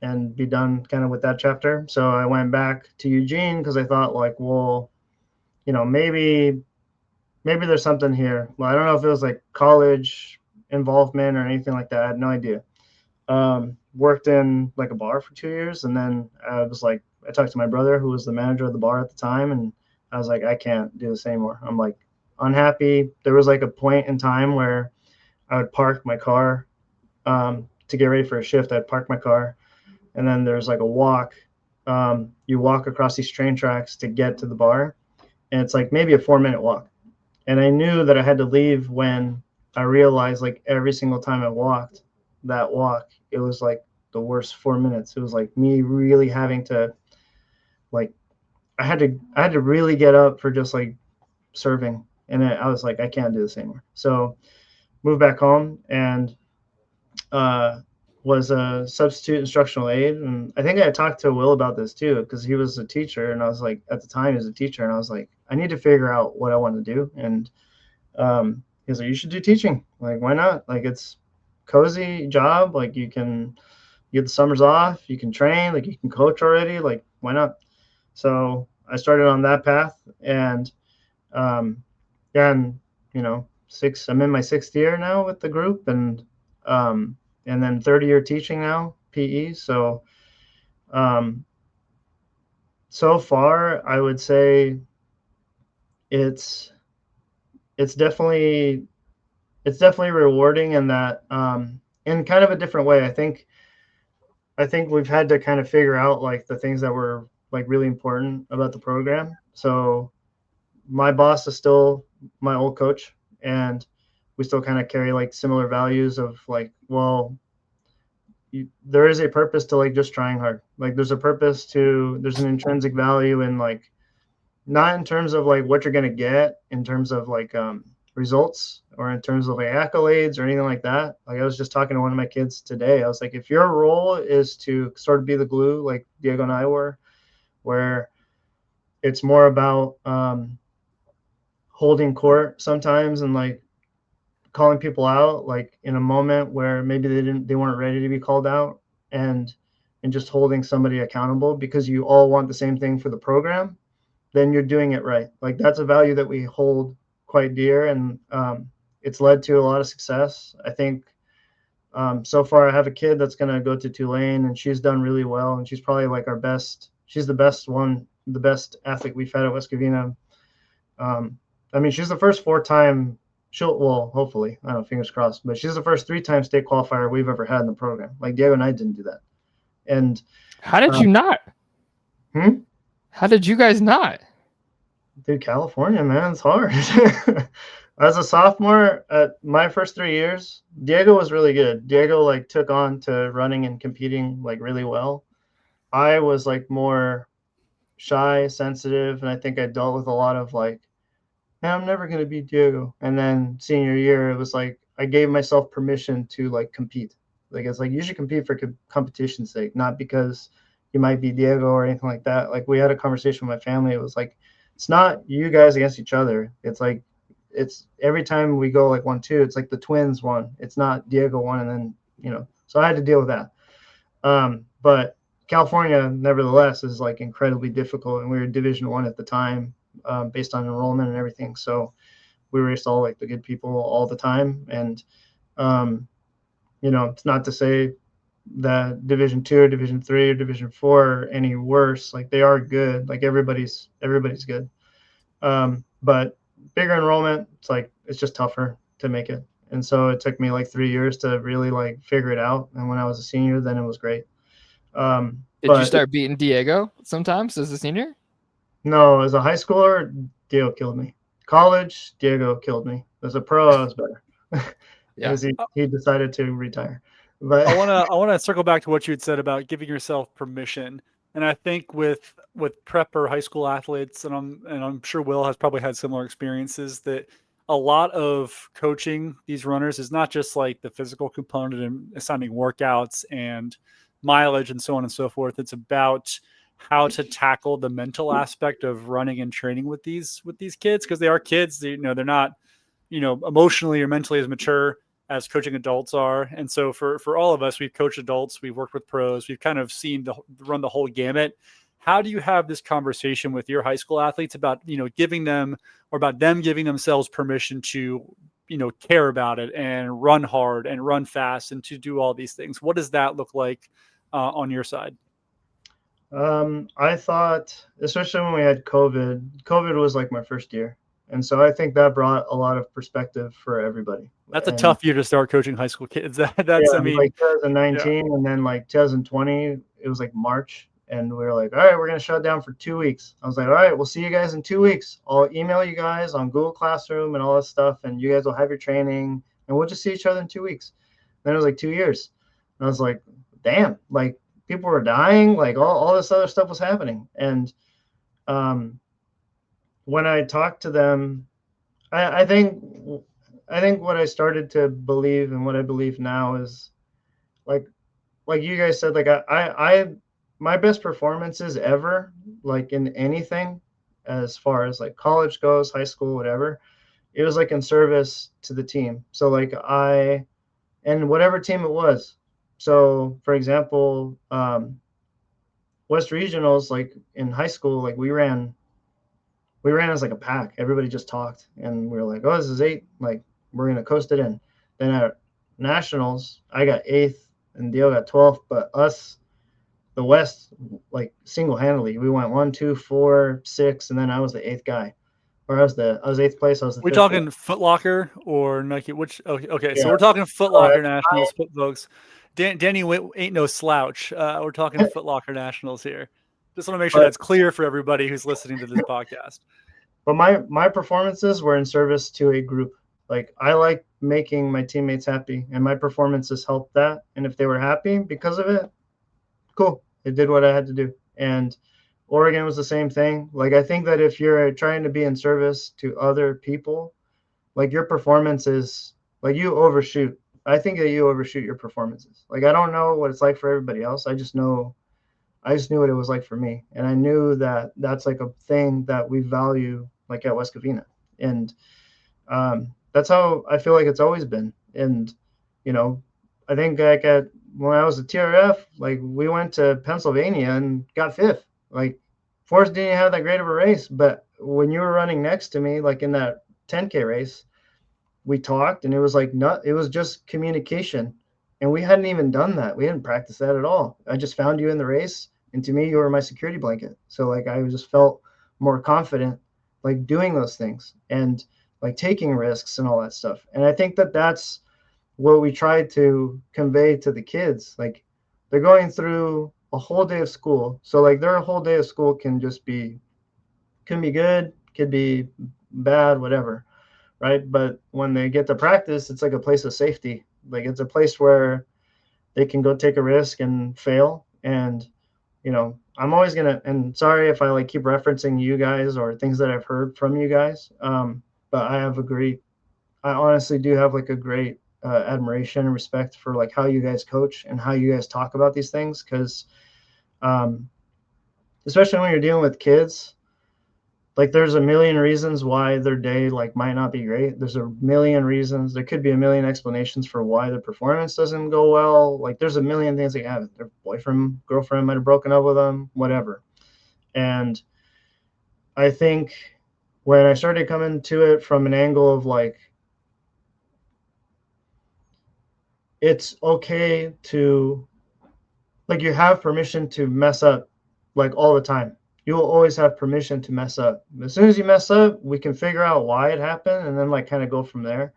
and be done kind of with that chapter. So I went back to Eugene because I thought like, well, maybe there's something here. Well, I don't know if it was like college involvement or anything like that. I had no idea. Worked in like a bar for 2 years, and then I talked to my brother who was the manager of the bar at the time, and I was like, I can't do this anymore. I'm like unhappy. There was like a point in time where I would park my car to get ready for a shift. I'd park my car, and then there's like a walk. You walk across these train tracks to get to the bar, and it's like maybe a 4-minute walk. And I knew that I had to leave when I realized like every single time I walked that walk, it was like the worst 4 minutes. It was like me really having to like I had to really get up for just like serving, and I was like, I can't do this anymore. So moved back home and was a substitute instructional aide. And I think I talked to Will about this too, because he was a teacher, and I was like, at the time he was a teacher, and I was like, I need to figure out what I want to do. And he's like, you should do teaching. Like, why not? Like, it's cozy job. Like, you get the summers off, you can train, like you can coach already. Like, why not? So I started on that path, and yeah, and I'm in my 6th year now with the group, and then 30-year teaching now, PE. So so far I would say it's it's definitely rewarding in that in kind of a different way. I think we've had to kind of figure out like the things that were like really important about the program. So my boss is still my old coach, and we still kind of carry like similar values of like, well, there is a purpose to like just trying hard. Like there's an intrinsic value in like, not in terms of like what you're going to get in terms of like results or in terms of like accolades or anything like that. Like I was just talking to one of my kids today. I was like, if your role is to sort of be the glue like Diego and I were, where it's more about holding court sometimes and like calling people out like in a moment where maybe they weren't ready to be called out, and just holding somebody accountable because you all want the same thing for the program, then you're doing it right. Like that's a value that we hold quite dear, and it's led to a lot of success. I think so far I have a kid that's going to go to Tulane, and she's done really well, and she's probably like she's the best athlete we've had at West Covina. I mean, she's the first 4-time well, hopefully, I don't know, fingers crossed, but she's the first 3-time state qualifier we've ever had in the program. Like Diego and I didn't do that. And how did you not? How did you guys not? Dude, California, man, it's hard. As a sophomore, my first 3 years, Diego was really good. Diego like took on to running and competing like really well. I was like more shy, sensitive, and I think I dealt with a lot of like, I'm never going to beat Diego. And then senior year, it was like I gave myself permission to like compete. Like it's like you should compete for competition's sake, not because you might beat Diego or anything like that. Like we had a conversation with my family. It was like, it's not you guys against each other. It's like, it's every time we go like 1-2, it's like the twins won. It's not Diego won. And then, you know, so I had to deal with that. But California, nevertheless, is like incredibly difficult. And we were Division I at the time, based on enrollment and everything. So we raced all like the good people all the time. And, you know, it's not to say that Division II or Division III or Division IV are any worse. Like they are good. Like everybody's good. But bigger enrollment, it's just tougher to make it. And so it took me like 3 years to really like figure it out. And when I was a senior, then it was great. Did you start beating Diego sometimes as a senior? No, as a high schooler, Diego killed me. College, Diego killed me. As a pro, I was better. Yeah. As he decided to retire. But I wanna circle back to what you had said about giving yourself permission. And I think with prep or high school athletes, and I'm sure Will has probably had similar experiences, that a lot of coaching these runners is not just like the physical component and assigning workouts and mileage and so on and so forth. It's about how to tackle the mental aspect of running and training with these kids, because they are kids. They're not, emotionally or mentally as mature as coaching adults are. And so for all of us, we've coached adults, we've worked with pros, we've kind of seen run the whole gamut. How do you have this conversation with your high school athletes about, giving them, or about them giving themselves permission to, care about it and run hard and run fast and to do all these things? What does that look like on your side? I thought, especially when we had COVID was like my first year. And so I think that brought a lot of perspective for everybody. That's a tough year to start coaching high school kids. Like 2019, yeah. And then like 2020, it was like March, and we were like, all right, we're going to shut down for 2 weeks. I was like, all right, we'll see you guys in 2 weeks. I'll email you guys on Google Classroom and all that stuff, and you guys will have your training, and we'll just see each other in 2 weeks. Then it was like 2 years. And I was like, damn, like people were dying, like all this other stuff was happening. And when I talked to them, I think what I started to believe and what I believe now is like you guys said, like I my best performances ever, like in anything, as far as like college goes, high school, whatever, it was like in service to the team. So like and whatever team it was. So for example, West Regionals, like in high school, like we ran as like a pack. Everybody just talked, and we were like, oh, this is 8. Like we're gonna coast it in. Then at nationals, I got 8th and Dio got 12th, but us, the West, like single-handedly, we went 1, 2, 4, 6, and then I was the 8th guy. Or I was 8th place. I was the We're talking Foot Locker or Nike? Which? Okay, Yeah. So we're talking Foot Locker Nationals, folks. Danny ain't no slouch. We're talking Foot Locker Nationals here. Just want to make sure that's clear for everybody who's listening to this podcast. But my performances were in service to a group. Like I like making my teammates happy, and my performances helped that. And if they were happy because of it, cool. It did what I had to do. And Oregon was the same thing. Like, I think that if you're trying to be in service to other people, like, your performance is like, you overshoot. I think that you overshoot your performances. Like, I don't know what it's like for everybody else. I just knew what it was like for me. And I knew that that's like a thing that we value, like at West Covina. And that's how I feel like it's always been. And, you know, I think like when I was a TRF, like we went to Pennsylvania and got fifth. Like Forrest didn't have that great of a race, but when you were running next to me, like in that 10K race, we talked, and it was like it was just communication. And we hadn't even done that. We didn't practice that at all. I just found you in the race, and to me, you were my security blanket. So like I just felt more confident like doing those things and like taking risks and all that stuff. And I think that that's what we tried to convey to the kids. Like they're going through a whole day of school. So like their whole day of school can be good, could be bad, whatever, right? But when they get to practice, it's like a place of safety. Like it's a place where they can go take a risk and fail. And, you know, I'm always going to, and sorry if I like keep referencing you guys or things that I've heard from you guys. But I honestly do have like a great admiration and respect for like how you guys coach and how you guys talk about these things. Cause especially when you're dealing with kids, like there's a million reasons why their day like might not be great. There's a million reasons. There could be a million explanations for why the performance doesn't go well. Like there's a million things that happen. Their boyfriend, girlfriend might have broken up with them, whatever. And I think when I started coming to it from an angle of like, it's okay to, like, you have permission to mess up like all the time. You will always have permission to mess up. As soon as you mess up, we can figure out why it happened and then like kind of go from there.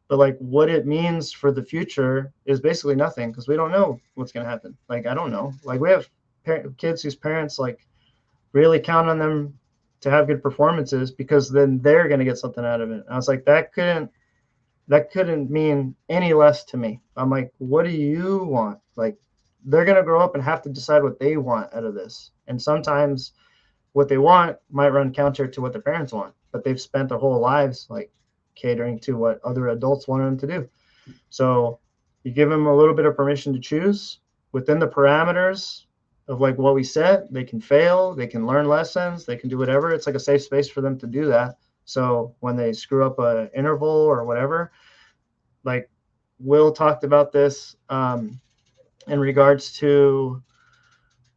But like what it means for the future is basically nothing because we don't know what's going to happen. Like, I don't know. Like we have kids whose parents like really count on them to have good performances because then they're going to get something out of it. And I was like, that couldn't mean any less to me. I'm like, what do you want? Like, they're going to grow up and have to decide what they want out of this. And sometimes what they want might run counter to what their parents want, but they've spent their whole lives like catering to what other adults want them to do. So you give them a little bit of permission to choose within the parameters of like what we set. They can fail, they can learn lessons, they can do whatever. It's like a safe space for them to do that. So when they screw up an interval or whatever, like Will talked about this in regards to,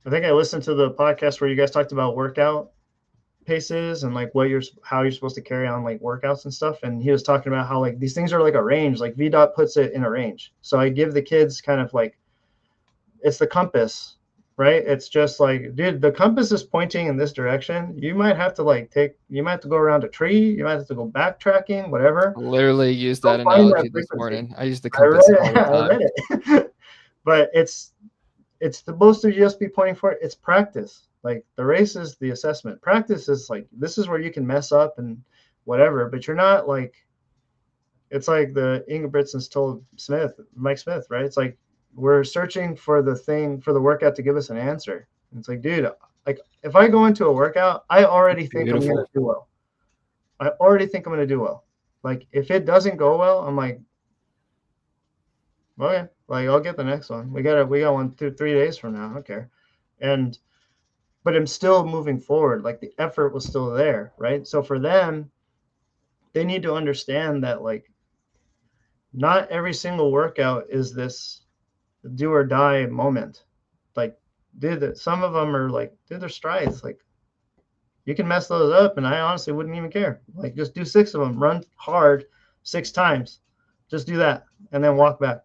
I think I listened to the podcast where you guys talked about workout paces and like how you're supposed to carry on like workouts and stuff. And he was talking about how like these things are like a range, like VDOT puts it in a range. So I give the kids kind of like, it's the compass, right? It's just like, dude, the compass is pointing in this direction. You might have to go around a tree. You might have to go backtracking, whatever. I literally used Go that find that analogy this frequency. morning. I use the I read compass all it. the I time. read it. But it's supposed to just be pointing for it. It's practice. Like the race is the assessment. Practice is like, this is where you can mess up and whatever, but you're not like, it's like the Ingebrigtsens told Mike Smith, right? It's like, we're searching for the workout to give us an answer. And it's like, dude, like if I go into a workout, I already think I'm going to do well. I already think I'm going to do well. Like if it doesn't go well, I'm like, okay, like I'll get the next one. We got 1, 2, 3 days from now. I don't care. But I'm still moving forward. Like the effort was still there, right? So for them, they need to understand that like not every single workout is this do or die moment. Like, dude, some of them are like, dude, they're strides. Like you can mess those up and I honestly wouldn't even care. Like just do 6 of them, run hard 6 times. Just do that and then walk back.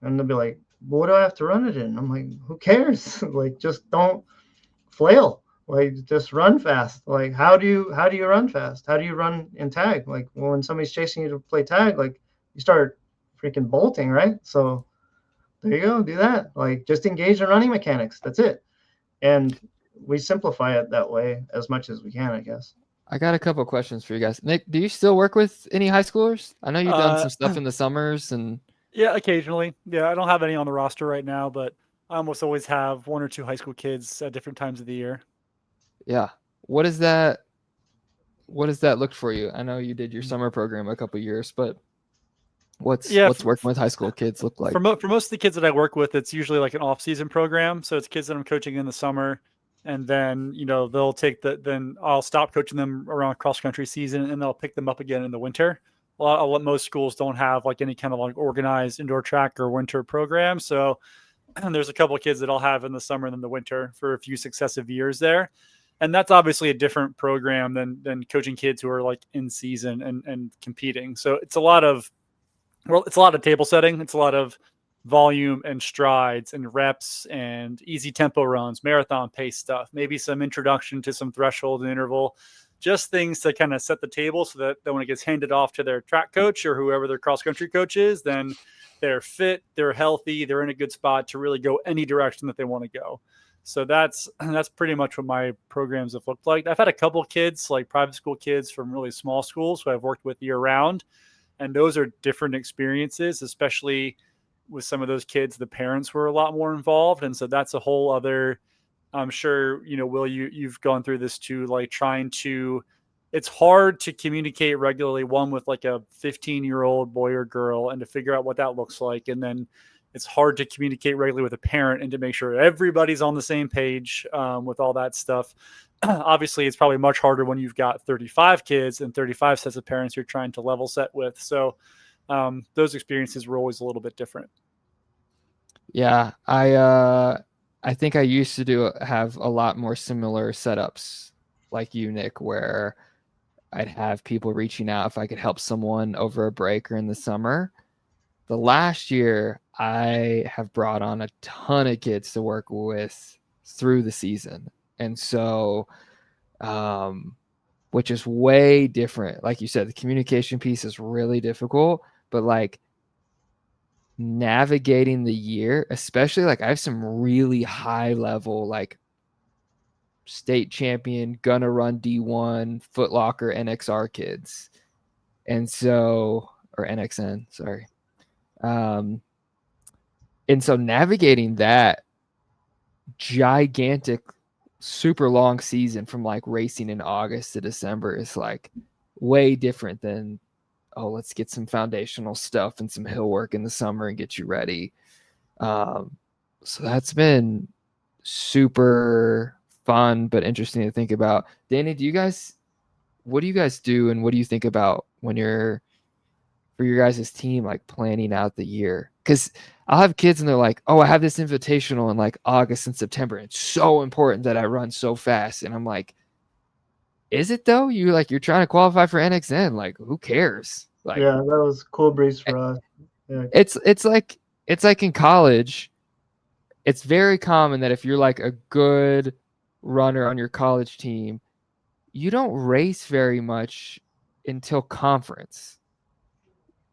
And they'll be like, well, what do I have to run it in? I'm like, who cares? Like, just don't flail. Like, just run fast. Like, how do you run fast? How do you run in tag? Like, when somebody's chasing you to play tag, like, you start freaking bolting, right? So there you go. Do that. Like, just engage in running mechanics. That's it. And we simplify it that way as much as we can, I guess. I got a couple questions for you guys. Nick, do you still work with any high schoolers? I know you've done Uh, some stuff in the summers and yeah, occasionally. Yeah, I don't have any on the roster right now, but I almost always have one or two high school kids at different times of the year. yeah. What is that? What does that look for you? I know you did your summer program a couple years, but Yeah, what's working with high school kids look like? for most of the kids that I work with, it's usually like an off-season program. So it's kids that I'm coaching in the summer, and then they'll take then I'll stop coaching them around cross country season, and they'll pick them up again in the winter. Most schools don't have like any kind of like organized indoor track or winter program, so and there's a couple of kids that I'll have in the summer and in the winter for a few successive years there. And that's obviously a different program than coaching kids who are like in season and competing. So it's a lot of table setting. It's a lot of volume and strides and reps and easy tempo runs, marathon pace stuff, maybe some introduction to some threshold and interval, just things to kind of set the table so that when it gets handed off to their track coach or whoever their cross country coach is, then they're fit, they're healthy, they're in a good spot to really go any direction that they want to go. So that's pretty much what my programs have looked like. I've had a couple kids, like private school kids from really small schools who I've worked with year round, and those are different experiences, especially with some of those kids, the parents were a lot more involved. And so that's a whole other, I'm sure, Will, you've gone through this too, like trying to, it's hard to communicate regularly, one with like a 15-year-old boy or girl, and to figure out what that looks like. And then it's hard to communicate regularly with a parent and to make sure everybody's on the same page with all that stuff. Obviously, it's probably much harder when you've got 35 kids and 35 sets of parents you're trying to level set with. So those experiences were always a little bit different. Yeah, I think I used to have a lot more similar setups like you, Nick, where I'd have people reaching out if I could help someone over a break or in the summer. The last year, I have brought on a ton of kids to work with through the season. And so, which is way different. Like you said, the communication piece is really difficult, but like navigating the year, especially like I have some really high level, like state champion, gonna run D1, Foot Locker, NXR kids. And so, or NXN, sorry. And so navigating that gigantic, super long season from like racing in August to December is like way different than, oh, let's get some foundational stuff and some hill work in the summer and get you ready. So that's been super fun but interesting to think about. Danny, what do you guys do and what do you think about when you're for your guys' team, like planning out the year? Because I'll have kids and they're like, oh, I have this invitational in like August and September. It's so important that I run so fast. And I'm like, is it though? You're trying to qualify for NXN. Like, who cares? Like, Yeah, that was cool breeze for us. Yeah. it's like in college, it's very common that if you're like a good runner on your college team, you don't race very much until conference,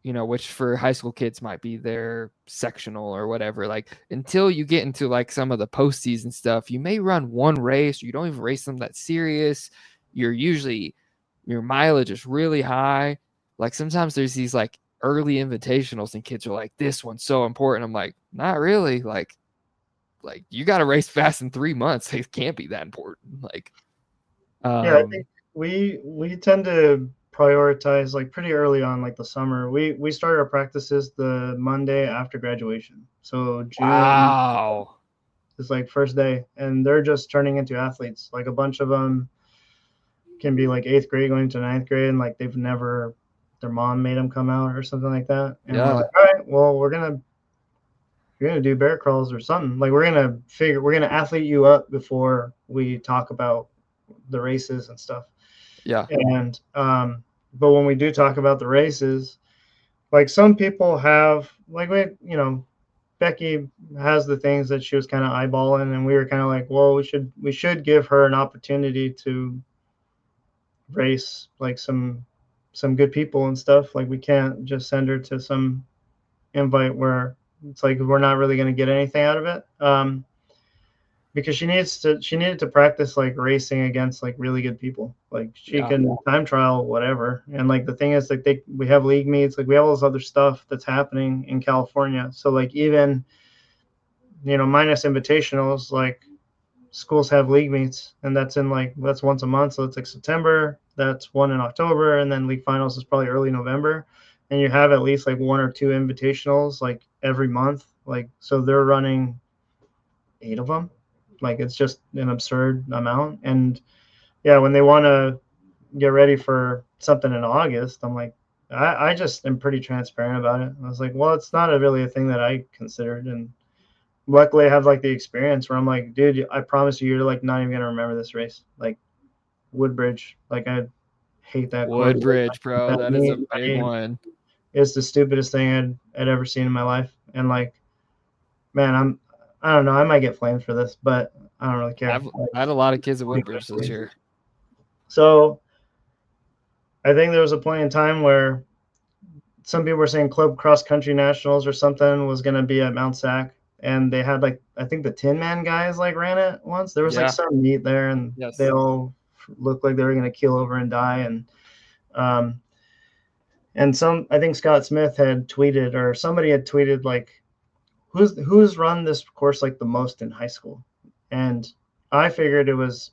which for high school kids might be their sectional or whatever. Like until you get into like some of the postseason stuff, you may run one race. You don't even race them that serious. Your mileage is really high. Like sometimes there's these like early invitationals and kids are like, this one's so important. I'm like, not really. Like you got to race fast in 3 months. It can't be that important. Like, Yeah, I think we tend to prioritize like pretty early on, like the summer. We start our practices the Monday after graduation. So June wow. is like first day, and they're just turning into athletes. Like a bunch of them can be like eighth grade going to ninth grade, and like their mom made them come out or something like that. And we're like, all right, well, you're gonna do bear crawls or something. Like we're gonna athlete you up before we talk about the races and stuff. Yeah. And but when we do talk about the races, like some people have like Becky has the things that she was kind of eyeballing, and we were kind of like, well, we should give her an opportunity to race like some good people and stuff. Like we can't just send her to some invite where it's like we're not really going to get anything out of it. because she needed to practice like racing against like really good people. Like she can time trial whatever. And like the thing is like we have league meets, like we have all this other stuff that's happening in California. So like even minus invitationals, like schools have league meets, and that's once a month. So it's like September, that's one in October, and then league finals is probably early November. And you have at least like 1 or 2 invitationals like every month. Like so they're running 8 of them. Like it's just an absurd amount. And yeah, when they want to get ready for something in August, I'm like, I just am pretty transparent about it. I was like, well, it's not really a thing that I considered. And luckily I have like the experience where I'm like, dude, I promise you're like not even gonna remember this race. Like Woodbridge, like I hate that course. Woodbridge, bro, that is a big one. It's the stupidest thing I'd ever seen in my life. And like, man, I don't know, I might get flamed for this, but I don't really care. I had a lot of kids at Woodbridge this year. So I think there was a point in time where some people were saying Club Cross Country Nationals or something was going to be at Mount Sac, and they had like, I think the Tin Man guys like ran it once. There was like some meet there, and they all looked like they were going to keel over and die. And I think Scott Smith had tweeted, or somebody had tweeted like, who's run this course like the most in high school? And I figured it was,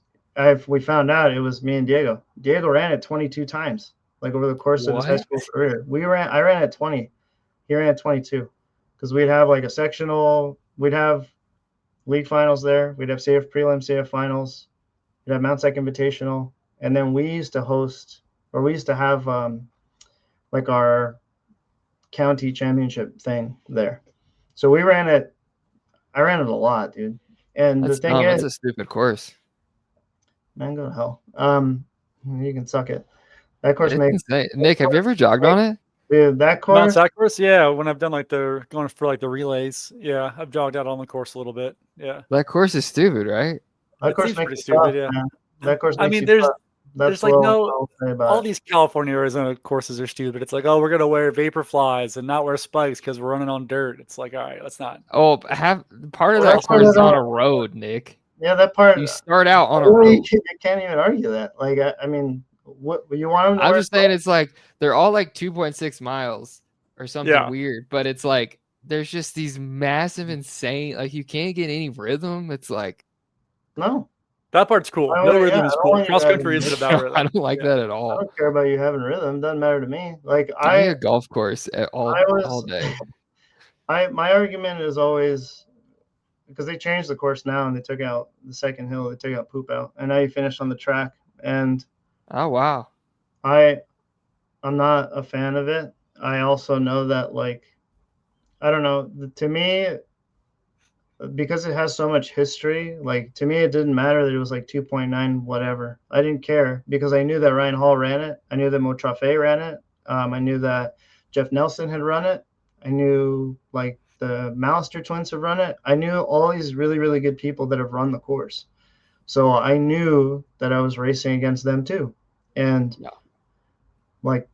we found out it was me and Diego. Diego ran it 22 times, like over the course of his high school career. I ran at 20. He ran at 22, because we'd have like a sectional, we'd have league finals there, we'd have CF prelims, CF finals, we'd have Mount Sac Invitational, and then we used to have like our county championship thing there. So I ran it a lot, dude. And the thing is, it's a stupid course. Man, go to hell. You can suck it. That course makes Nick, have you ever jogged on it? Dude, that course. Mount Sac course, yeah. When I've done like going for like the relays, yeah, I've jogged out on the course a little bit. Yeah. That course is stupid, right? That course makes pretty stupid, yeah. Man. That course makes there's like all these California Arizona courses are stupid. It's like, oh, we're gonna wear vapor flies and not wear spikes because we're running on dirt. It's like, all right, let's not. Oh, part of that course is on a road, Nick. Yeah, that part. You start out on a road. You can't even argue that. Like, I mean, what you want them to I'm just saying, it's like they're all like 2.6 miles or something weird, but it's like there's just these massive, insane. Like you can't get any rhythm. It's like no. That part's cool. No rhythm is cool. Cross country isn't about rhythm. I don't like that at all. I don't care about you having rhythm. Doesn't matter to me. Like Give me a golf course all day. My argument is always, because they changed the course now and they took out the second hill. They took out Poop Out, and now you finish on the track. And oh wow, I'm not a fan of it. I also know that, like, I don't know. To me, because it has so much history, like, to me, it didn't matter that it was like 2.9 whatever. I didn't care, because I knew that Ryan Hall ran it. I knew that Mo Trafe ran it. I knew that Jeff Nelson had run it. I knew like the Malister twins have run it. I knew all these really, really good people that have run the course. So I knew that I was racing against them too. And like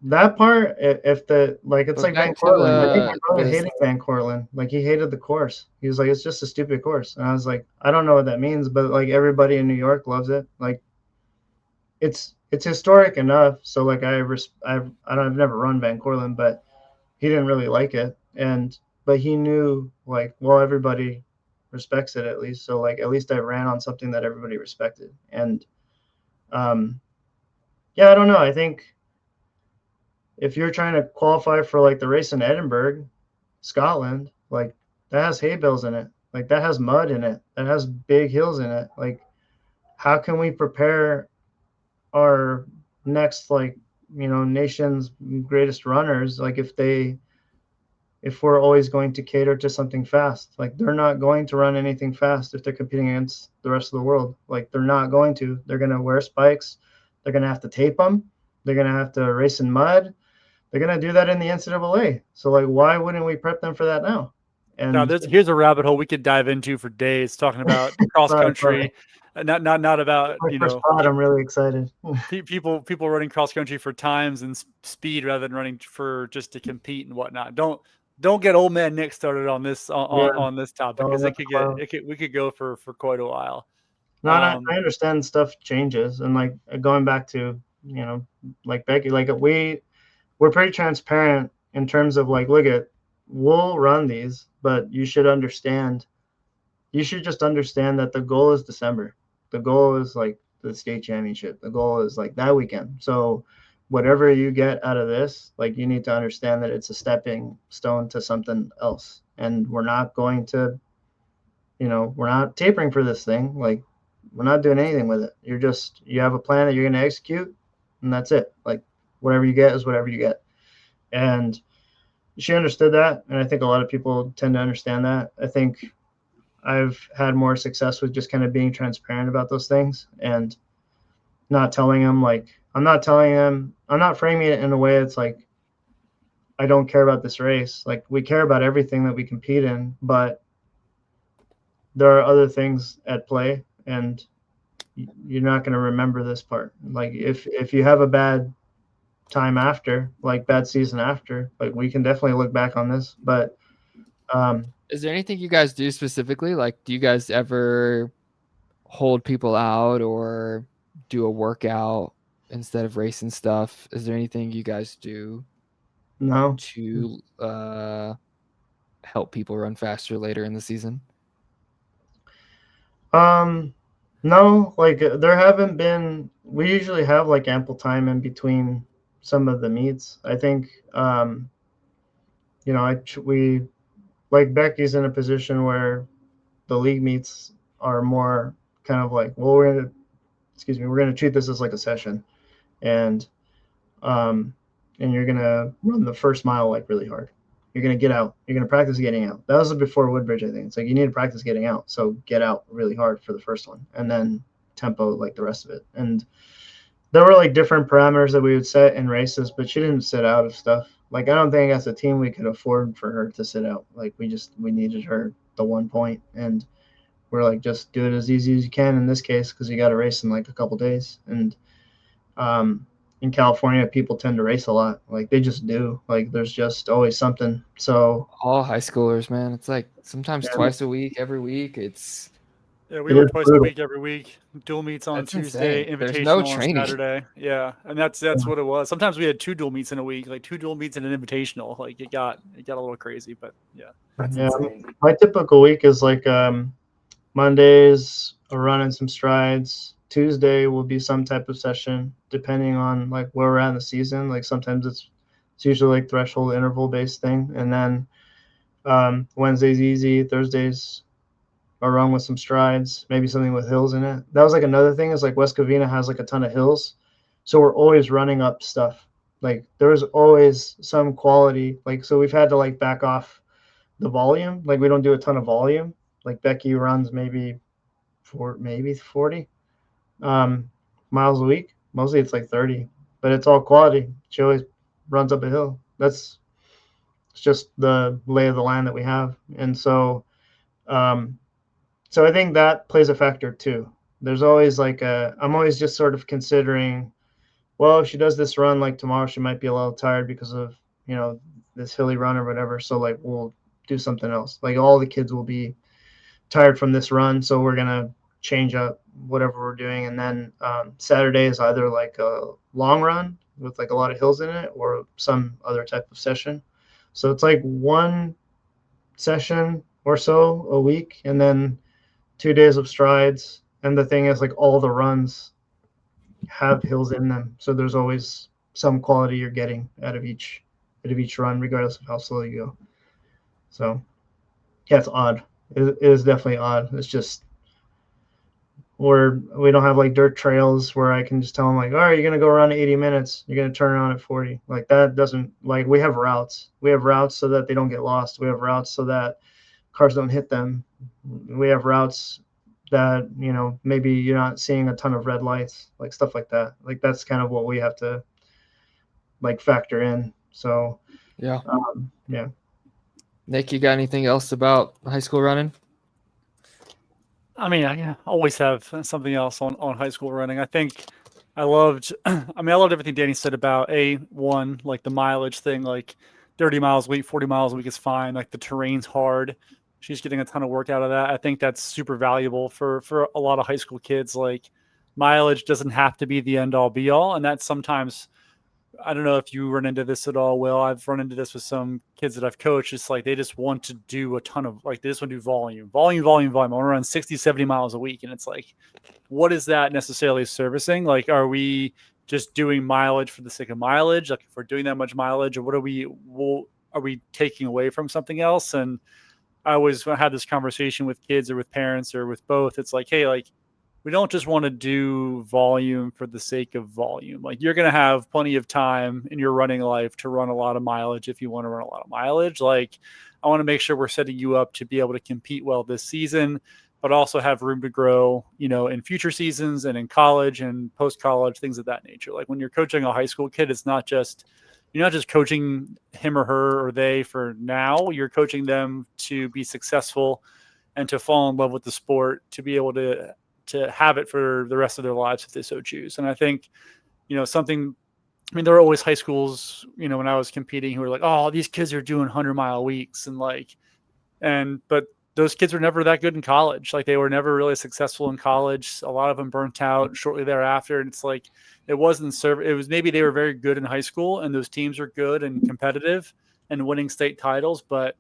that part, if the, like, it's like Van Cortlandt. I think my brother hated Van Cortlandt. Like, he hated the course. He was like, it's just a stupid course. And I was like, I don't know what that means, but like everybody in New York loves it. Like, it's historic enough. So like I've never run Van Cortlandt, but he didn't really like it. But he knew, like, well, everybody respects it at least. So like, at least I ran on something that everybody respected. And yeah, I don't know. I think if you're trying to qualify for like the race in Edinburgh, Scotland, like, that has hay bales in it. Like, that has mud in it. That has big hills in it. Like, how can we prepare our next, like, nation's greatest runners? Like, if we're always going to cater to something fast, like, they're not going to run anything fast if they're competing against the rest of the world. Like, they're not going to. They're going to wear spikes. They're going to have to tape them. They're going to have to race in mud. They're going to do that in the NCAA. So, like, why wouldn't we prep them for that now? And now, here's a rabbit hole we could dive into for days, talking about cross country, not about I'm really excited. people running cross country for times and speed rather than running for just to compete and whatnot. Don't don't get old man Nick started on this Yeah. on this topic, because we could go for quite a while. No, and I understand stuff changes, and like going back to, you know, like Becky, like we're pretty transparent in terms of like, look at, we'll run these, but you should just understand that the goal is December. The goal is like the state championship. The goal is like that weekend. So whatever you get out of this, like you need to understand that it's a stepping stone to something else. And we're not going to, we're not tapering for this thing. Like we're not doing anything with it. You have a plan that you're going to execute, and that's it. Like whatever you get is whatever you get. And she understood that. And I think a lot of people tend to understand that. I think I've had more success with just kind of being transparent about those things and not telling them, like, I'm not framing it in a way it's like, I don't care about this race. Like, we care about everything that we compete in, but there are other things at play, and you're not going to remember this part. Like, if you have a bad time after, like bad season after, like we can definitely look back on this, but is there anything you guys do specifically? Like, do you guys ever hold people out or do a workout instead of racing stuff? Is there anything you guys do no. to help people run faster later in the season? No, like there haven't been. We usually have like ample time in between some of the meets. I think, we, like Becky's in a position where the league meets are more kind of like, well, we're gonna treat this as like a session, and um, and you're gonna run the first mile like really hard. You're gonna get out. You're gonna practice getting out. That was before Woodbridge, I think. It's like you need to practice getting out, so get out really hard for the first one, and then tempo like the rest of it. And there were like different parameters that we would set in races, but she didn't sit out of stuff. Like I don't think as a team we could afford for her to sit out. Like we needed her the 1 point, and we're like, just do it as easy as you can in this case because you got to race in like a couple days. And in California, people tend to race a lot. Like they just do. Like there's just always something. So all high schoolers, man, it's like sometimes twice a week, every week. Yeah, we were twice a week every week. Dual meets on That's Tuesday, insane. There's no invitational on training. Saturday. Yeah, and that's what it was. Sometimes we had 2 dual meets in a week, like 2 dual meets and an invitational. Like it got a little crazy, but yeah. That's insane. My typical week is like Mondays are running some strides. Tuesday will be some type of session, depending on like where we're at in the season. Like sometimes it's usually like threshold interval based thing, and then Wednesday's easy. Thursdays are run with some strides, maybe something with hills in it. That was like another thing is like West Covina has like a ton of hills, so we're always running up stuff. Like there's always some quality. Like so we've had to like back off the volume. Like we don't do a ton of volume. Like Becky runs maybe 40 miles a week. Mostly it's like 30, but it's all quality. She always runs up a hill. It's just the lay of the land that we have. And so I think that plays a factor too. There's always like I'm always just sort of considering, well, if she does this run like tomorrow, she might be a little tired because of, this hilly run or whatever. So like we'll do something else. Like all the kids will be tired from this run, so we're gonna change up whatever we're doing. And then Saturday is either like a long run with like a lot of hills in it or some other type of session. So it's like one session or so a week, and then 2 days of strides. And the thing is, like all the runs have hills in them, so there's always some quality you're getting out of each run, regardless of how slow you go. So yeah, it's odd. It is definitely odd. It's just we don't have like dirt trails where I can just tell them like, all right, you're gonna go around 80 minutes. You're gonna turn around at 40. Like that doesn't, like, we have routes. We have routes so that they don't get lost. We have routes so that cars don't hit them. We have routes that, maybe you're not seeing a ton of red lights, like stuff like that. Like that's kind of what we have to like factor in. So yeah. Yeah. Nick, you got anything else about high school running? I mean, I always have something else on high school running. I think I loved everything Danny said about one, like the mileage thing. Like 30 miles a week, 40 miles a week is fine. Like the terrain's hard. She's getting a ton of work out of that. I think that's super valuable for a lot of high school kids. Like mileage doesn't have to be the end all be all. And that's sometimes, I don't know if you run into this at all, Will. I've run into this with some kids that I've coached. It's like they just want to do a ton of, like, they just want to do volume. I want to run 60, 70 miles a week. And it's like, what is that necessarily servicing? Like, are we just doing mileage for the sake of mileage? Like, if we're doing that much mileage, or what are we taking away from something else? And I always had this conversation with kids or with parents or with both. It's like, hey, like, we don't just want to do volume for the sake of volume. Like, you're going to have plenty of time in your running life to run a lot of mileage if you want to run a lot of mileage. Like, I want to make sure we're setting you up to be able to compete well this season, but also have room to grow, in future seasons and in college and post-college, things of that nature. Like when you're coaching a high school kid, you're not just coaching him or her or they for now. You're coaching them to be successful and to fall in love with the sport, to be able to have it for the rest of their lives if they so choose. And I think, there are always high schools, when I was competing, who were like, oh, these kids are doing 100-mile weeks. But those kids were never that good in college. Like, they were never really successful in college. A lot of them burnt out shortly thereafter. And it's like, it was maybe they were very good in high school and those teams were good and competitive and winning state titles, but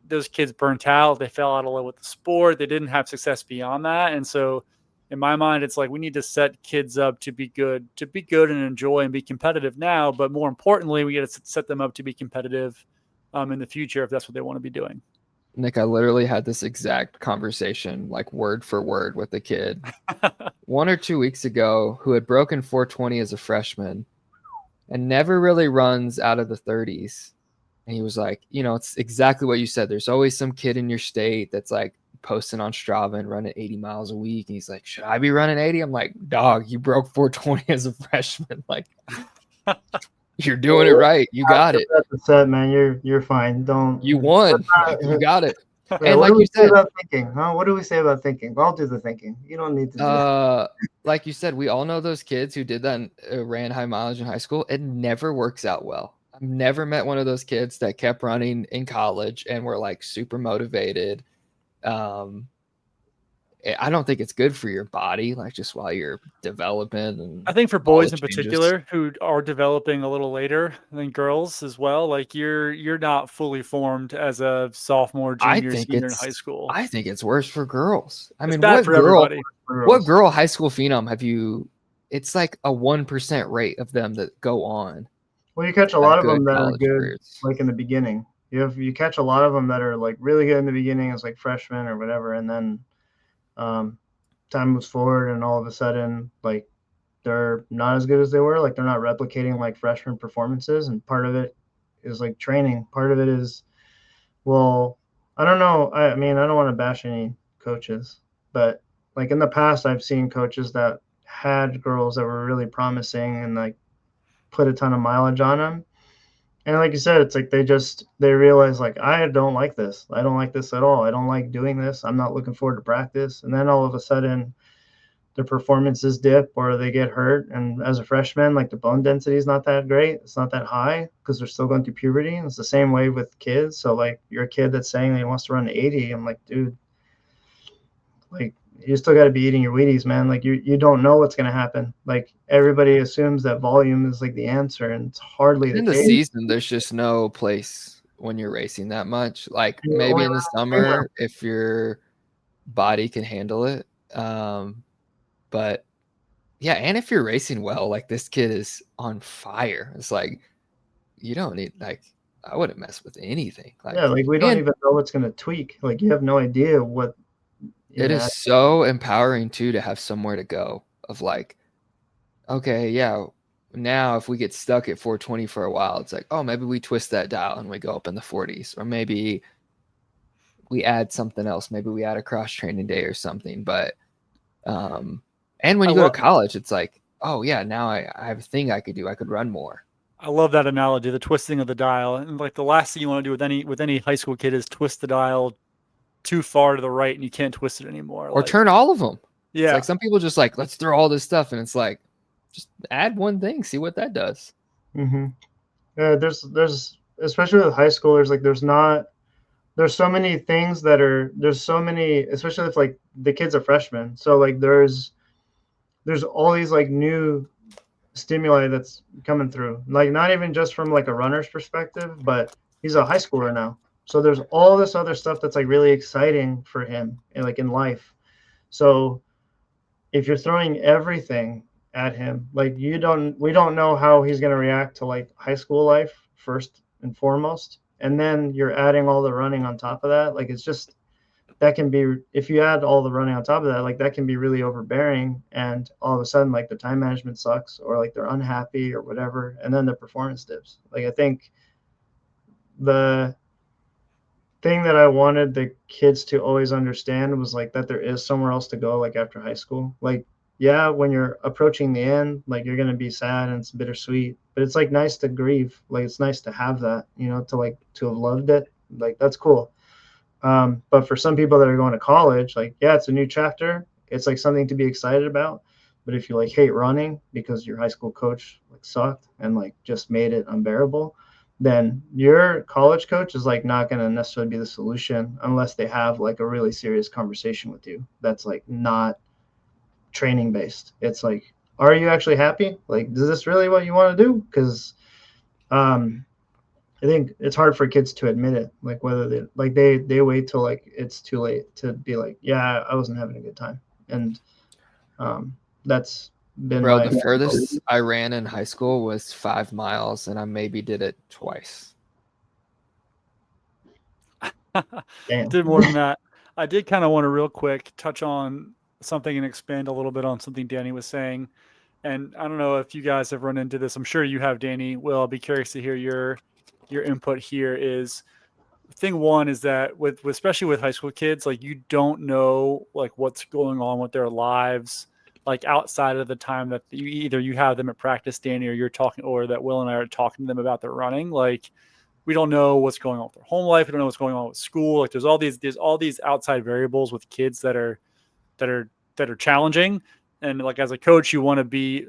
those kids burnt out. They fell out of love with the sport. They didn't have success beyond that. And so in my mind, it's like, we need to set kids up to be good and enjoy and be competitive now. But more importantly, we got to set them up to be competitive in the future, if that's what they want to be doing. Nick, I literally had this exact conversation, like word for word, with a kid 1 or 2 weeks ago who had broken 420 as a freshman and never really runs out of the 30s. And he was like, it's exactly what you said. There's always some kid in your state that's like posting on Strava and running 80 miles a week. And he's like, should I be running 80? I'm like, dog, you broke 420 as a freshman. Like, you're doing it right. You got it. That's the set, man. You're fine. You won. You got it. Yeah, and like you said, about thinking, huh? What do we say about thinking? I'll do the thinking. You don't need to do that. Like you said, we all know those kids who did that and ran high mileage in high school. It never works out well. I've never met one of those kids that kept running in college and were like super motivated. I don't think it's good for your body, like just while you're developing. And I think for boys in particular who are developing a little later than girls as well, like you're not fully formed as a sophomore, junior, senior in high school. I think it's worse for girls. I mean, what girl high school phenom have you? It's like a 1% rate of them that go on. Well, you catch a lot of them that are good, like in the beginning. You catch a lot of them that are like really good in the beginning as like freshmen or whatever, and then time moves forward and all of a sudden like they're not as good as they were. Like they're not replicating like freshman performances, and part of it is like training. Part of it is, well, I don't know. I mean, I don't want to bash any coaches, but like in the past, I've seen coaches that had girls that were really promising and like put a ton of mileage on them. And like you said, it's like they realize like, I don't like this. I don't like this at all. I don't like doing this. I'm not looking forward to practice. And then all of a sudden their performances dip or they get hurt. And as a freshman, like the bone density is not that great. It's not that high because they're still going through puberty. And it's the same way with kids. So like you're a kid that's saying that he wants to run 80. I'm like, dude, like you still got to be eating your Wheaties, man. Like you don't know what's going to happen. Like everybody assumes that volume is like the answer, and it's hardly the case. In the season, there's just no place when you're racing that much. Like maybe in the summer if your body can handle it. But yeah, and if you're racing well, like this kid is on fire. It's like you don't need like I wouldn't mess with anything. Like, yeah, like we don't even know what's going to tweak. Like you have no idea what. It is so empowering too to have somewhere to go of like, okay, yeah, now if we get stuck at 420 for a while, it's like, oh, maybe we twist that dial and we go up in the 40s, or maybe we add something else. Maybe we add a cross training day or something. But, and when you go to college, it's like, oh yeah, now I have a thing I could do. I could run more. I love that analogy, the twisting of the dial. And like the last thing you want to do with any high school kid is twist the dial too far to the right and you can't twist it anymore. Or like, turn all of them. Yeah. It's like some people just like, let's throw all this stuff. And it's like, just add one thing, see what that does. Mm-hmm. Yeah, there's especially with high schoolers, like there's so many things there's so many, especially if like the kids are freshmen. So like there's all these like new stimuli that's coming through. Like not even just from like a runner's perspective, but he's a high schooler now. So there's all this other stuff that's like really exciting for him and like in life. So if you're throwing everything at him, like we don't know how he's going to react to like high school life first and foremost. And then you're adding all the running on top of that. Like it's just, that can be, if you add all the running on top of that, like that can be really overbearing. And all of a sudden, like the time management sucks or like they're unhappy or whatever. And then the performance dips. Like I think the thing that I wanted the kids to always understand was like that there is somewhere else to go, like after high school. Like, yeah, when you're approaching the end, like you're gonna be sad and it's bittersweet, but it's like nice to grieve. Like it's nice to have that, you know, to have loved it. Like that's cool. But for some people that are going to college, like yeah, it's a new chapter. It's like something to be excited about. But if you like hate running because your high school coach like sucked and like just made it unbearable, then your college coach is like not going to necessarily be the solution unless they have like a really serious conversation with you. That's like not training based. It's like, are you actually happy? Like, is this really what you want to do? Because um, I think it's hard for kids to admit it. Like whether they wait till like it's too late to be like, yeah, I wasn't having a good time, and that's been Bro, my the furthest I ran in high school was 5 miles, and I maybe did it twice. damn. Did more than that. I did kind of want to real quick touch on something and expand a little bit on something Danny was saying. And I don't know if you guys have run into this. I'm sure you have, Danny. Will, I'll be curious to hear your input here. Is thing one is that with especially with high school kids, like you don't know like what's going on with their lives, like outside of the time that you have them at practice, Danny, or you're talking, or that Will and I are talking to them about their running. Like we don't know what's going on with their home life. We don't know what's going on with school. Like there's all these outside variables with kids that are that are challenging. And like as a coach, you want to be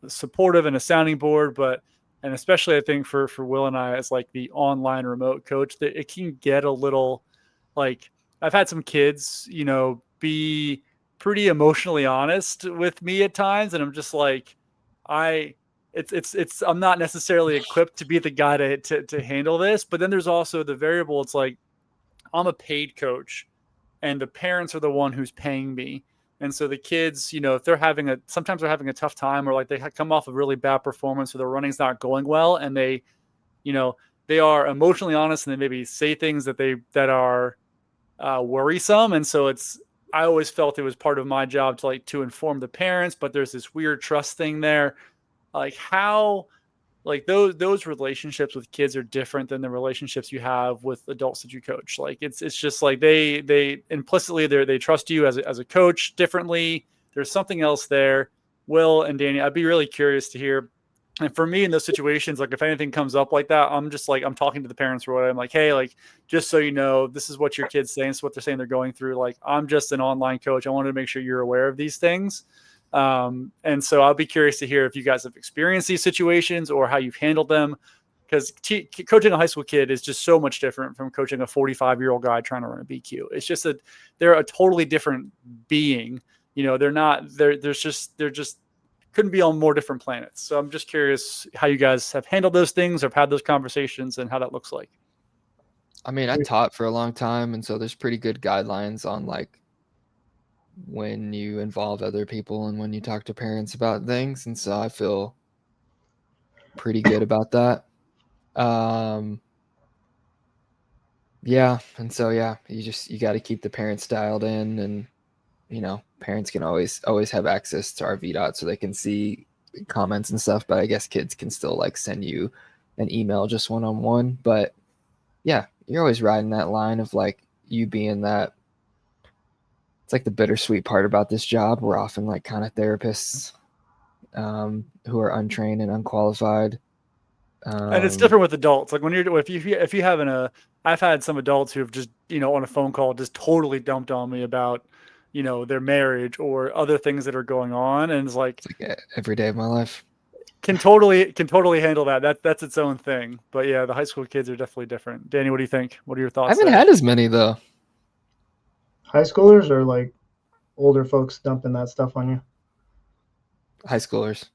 supportive and a sounding board, but and especially I think for Will and I as like the online remote coach, that it can get a little like I've had some kids, be pretty emotionally honest with me at times, and I'm just like, I it's I'm not necessarily equipped to be the guy to handle this. But then there's also the variable. It's like I'm a paid coach and the parents are the one who's paying me. And so the kids, if sometimes they're having a tough time or like they come off a really bad performance or their running's not going well, and you know, they are emotionally honest and they maybe say things that are worrisome. And so I always felt it was part of my job to inform the parents, but there's this weird trust thing there. Like how like those relationships with kids are different than the relationships you have with adults that you coach. Like it's just like they implicitly they trust you as a coach differently. There's something else there. Will and Danny, I'd be really curious to hear. And for me in those situations, like if anything comes up like that, I'm just like I'm talking to the parents or whatever. I'm like, hey, like just so you know, this is what your kids saying, this is what they're saying they're going through. Like I'm just an online coach. I wanted to make sure you're aware of these things. And so I'll be curious to hear if you guys have experienced these situations or how you've handled them, because coaching a high school kid is just so much different from coaching a 45-year-old guy trying to run a BQ. It's just that they're a totally different being. They're just couldn't be on more different planets. So I'm just curious how you guys have handled those things or have had those conversations and how that looks like. I mean, I taught for a long time, and so there's pretty good guidelines on like when you involve other people and when you talk to parents about things, and so I feel pretty good about that. Yeah, and so yeah, you got to keep the parents dialed in, and parents can always have access to our VDOT so they can see comments and stuff, but I guess kids can still like send you an email just one-on-one. But yeah, you're always riding that line of like you being that. It's like the bittersweet part about this job. We're often like kind of therapists who are untrained and unqualified. And it's different with adults. Like if you having I've had some adults who have just, on a phone call, just totally dumped on me about, their marriage or other things that are going on. And it's like every day of my life. can totally handle that. That's its own thing. But yeah, the high school kids are definitely different. Danny, what do you think? What are your I thoughts haven't there? had as many though. High schoolers or like older folks dumping that stuff on you? High schoolers.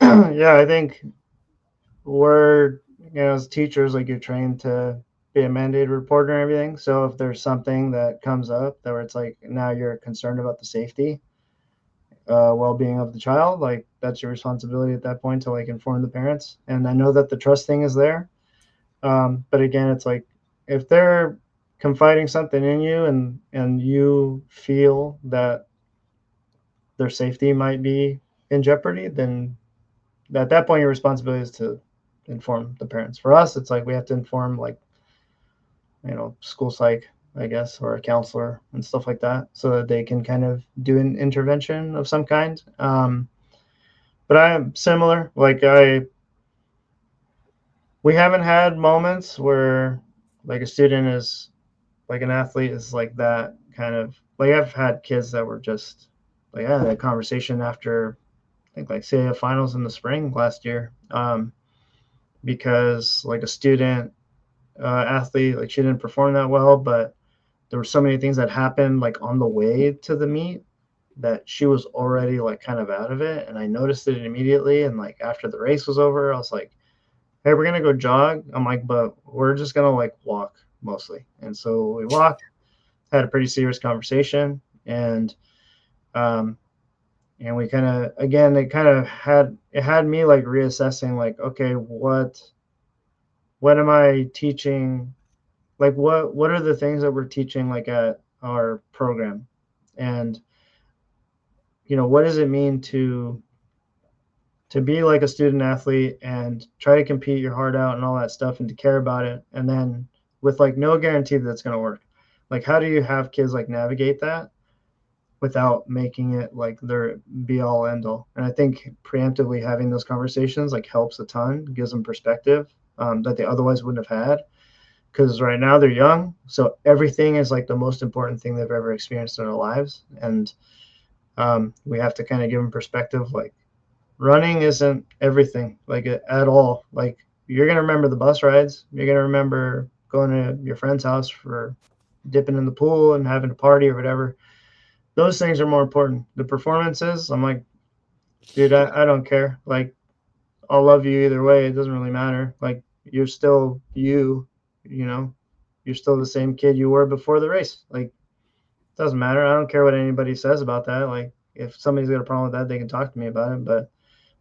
Yeah, I think we're, as teachers, like you're trained to be a mandated reporter and everything. So if there's something that comes up that where it's like now you're concerned about the safety, well-being of the child, like that's your responsibility at that point to like inform the parents. And I know that the trust thing is there, but again, it's like if they're confiding something in you and you feel that their safety might be in jeopardy, then at that point your responsibility is to inform the parents. For us, it's like we have to inform like school psych, I guess, or a counselor and stuff like that, so that they can kind of do an intervention of some kind. But I am similar. Like we haven't had moments where like a student is like an athlete is like that kind of like I've had kids that were just like I had a conversation after I think like say a finals in the spring last year, because like a student athlete like she didn't perform that well, but there were so many things that happened like on the way to the meet that she was already like kind of out of it, and I noticed it immediately. And like after the race was over, I was like, hey, we're gonna go jog. I'm like, but we're just gonna like walk mostly. And so we walked, had a pretty serious conversation, um and we kind of again it kind of had me like reassessing like, okay, what am I teaching, like what are the things that we're teaching like at our program, and what does it mean to be like a student athlete and try to compete your heart out and all that stuff and to care about it, and then with like no guarantee that it's going to work. Like how do you have kids like navigate that without making it like their be all end all? And I think preemptively having those conversations like helps a ton, gives them perspective that they otherwise wouldn't have had, because right now they're young, so everything is like the most important thing they've ever experienced in their lives. And we have to kind of give them perspective, like running isn't everything, like at all. Like you're gonna remember the bus rides, you're gonna remember going to your friend's house for dipping in the pool and having a party or whatever. Those things are more important. The performances, I'm like, dude, I don't care. Like I'll love you either way. It doesn't really matter. Like you're still you, you know, you're still the same kid you were before the race. Like it doesn't matter. I don't care what anybody says about that. Like if somebody's got a problem with that, they can talk to me about it. But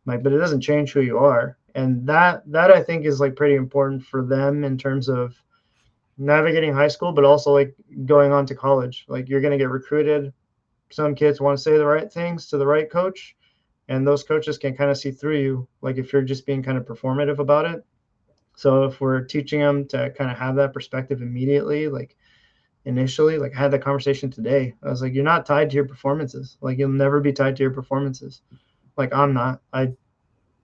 it doesn't change who you are. And that I think is like pretty important for them in terms of navigating high school, but also like going on to college. Like you're gonna get recruited. Some kids want to say the right things to the right coach, and those coaches can kind of see through you, like if you're just being kind of performative about it. So if we're teaching them to kind of have that perspective immediately, like initially, like I had that conversation today. I was like, you're not tied to your performances. Like you'll never be tied to your performances. Like I'm not. Like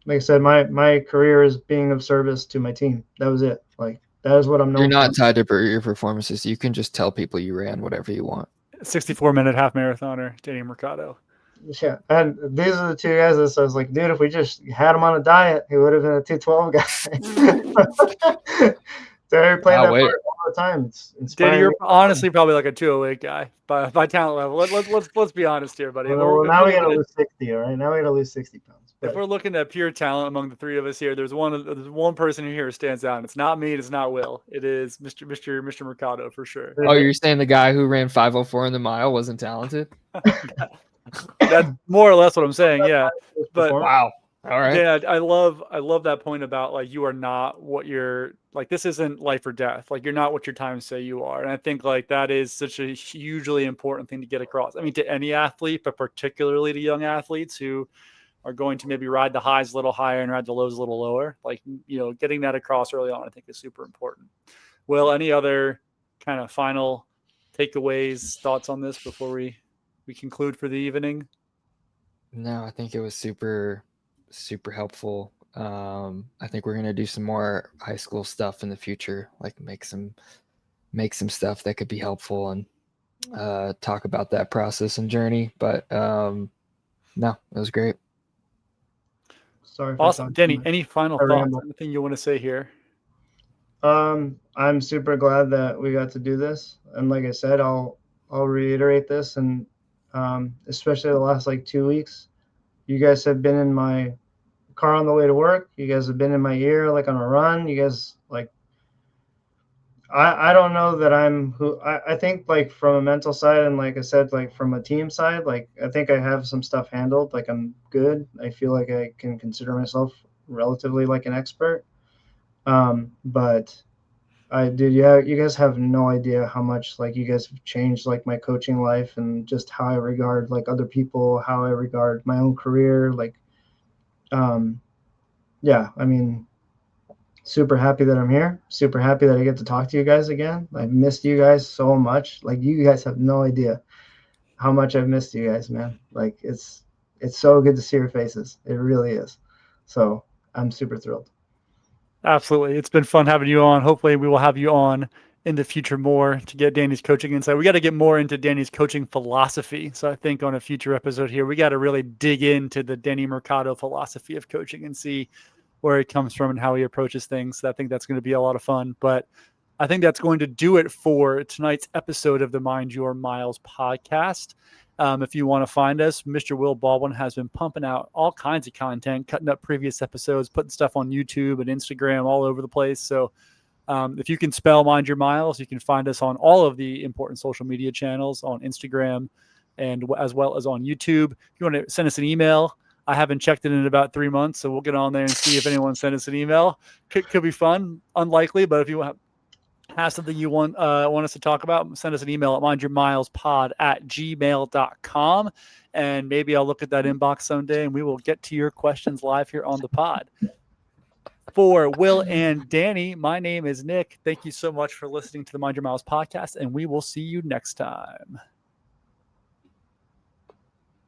I said, my career is being of service to my team. That was it. Like that is what I'm You're known for. not tied to your performances. You can just tell people you ran whatever you want. 64-minute half marathoner, Danny Mercado. Yeah, and these are the two guys that I was like, dude, if we just had him on a diet, he would have been a 212 guy. They're playing that part all the time. It's inspiring. Danny, you're honestly probably like a 208 guy by talent level. Let's be honest here, buddy. Well, now we got to lose 60. All right, now we got to lose 60 pounds. If we're looking at pure talent among the three of us here, there's one person here who stands out. And it's not me. And it's not Will. It is Mr. Mercado for sure. Oh, you're saying the guy who ran 5:04 in the mile wasn't talented? That's more or less what I'm saying. Yeah, but wow. All right. Yeah, I love that point about like you are not what you're like. This isn't life or death. Like you're not what your times say you are. And I think like that is such a hugely important thing to get across. I mean, to any athlete, but particularly to young athletes who are going to maybe ride the highs a little higher and ride the lows a little lower. Like, getting that across early on, I think is super important. Will, any other kind of final takeaways, thoughts on this before we conclude for the evening? No, I think it was super helpful. I think we're gonna do some more high school stuff in the future, like make some stuff that could be helpful and talk about that process and journey. But no, it was great. Sorry if Awesome. I talk too Danny, much. any final I thoughts? ramble. Anything you want to say here? I'm super glad that we got to do this, and like I said, I'll reiterate this, and especially the last like 2 weeks, you guys have been in my car on the way to work. You guys have been in my ear like on a run. You guys like I don't know that I'm who I think like from a mental side and like I said like from a team side like I think I have some stuff handled like I'm good. I feel like I can consider myself relatively like an expert. But I did yeah you guys have no idea how much like you guys have changed like my coaching life and just how I regard like other people, how I regard my own career like um yeah, I mean super happy that I'm here. Super happy that I get to talk to you guys again. I missed you guys so much. Like you guys have no idea how much I've missed you guys, man. Like it's so good to see your faces. It really is. So I'm super thrilled. Absolutely. It's been fun having you on. Hopefully we will have you on in the future more to get Danny's coaching insight. We got to get more into Danny's coaching philosophy. So I think on a future episode here, we got to really dig into the Danny Mercado philosophy of coaching and see where he comes from and how he approaches things. I think that's going to be a lot of fun. But I think that's going to do it for tonight's episode of the Mind Your Miles podcast. If you want to find us, Mr. Will Baldwin has been pumping out all kinds of content, cutting up previous episodes, putting stuff on YouTube and Instagram all over the place. So if you can spell Mind Your Miles, you can find us on all of the important social media channels on Instagram and as well as on YouTube. If you want to send us an email, I haven't checked it in about 3 months, so we'll get on there and see if anyone sent us an email. Could be fun, unlikely, but if you have something you want us to talk about, send us an email at mindyourmilespod@gmail.com, and maybe I'll look at that inbox someday, and we will get to your questions live here on the pod. For Will and Danny, my name is Nick. Thank you so much for listening to the Mind Your Miles podcast, and we will see you next time.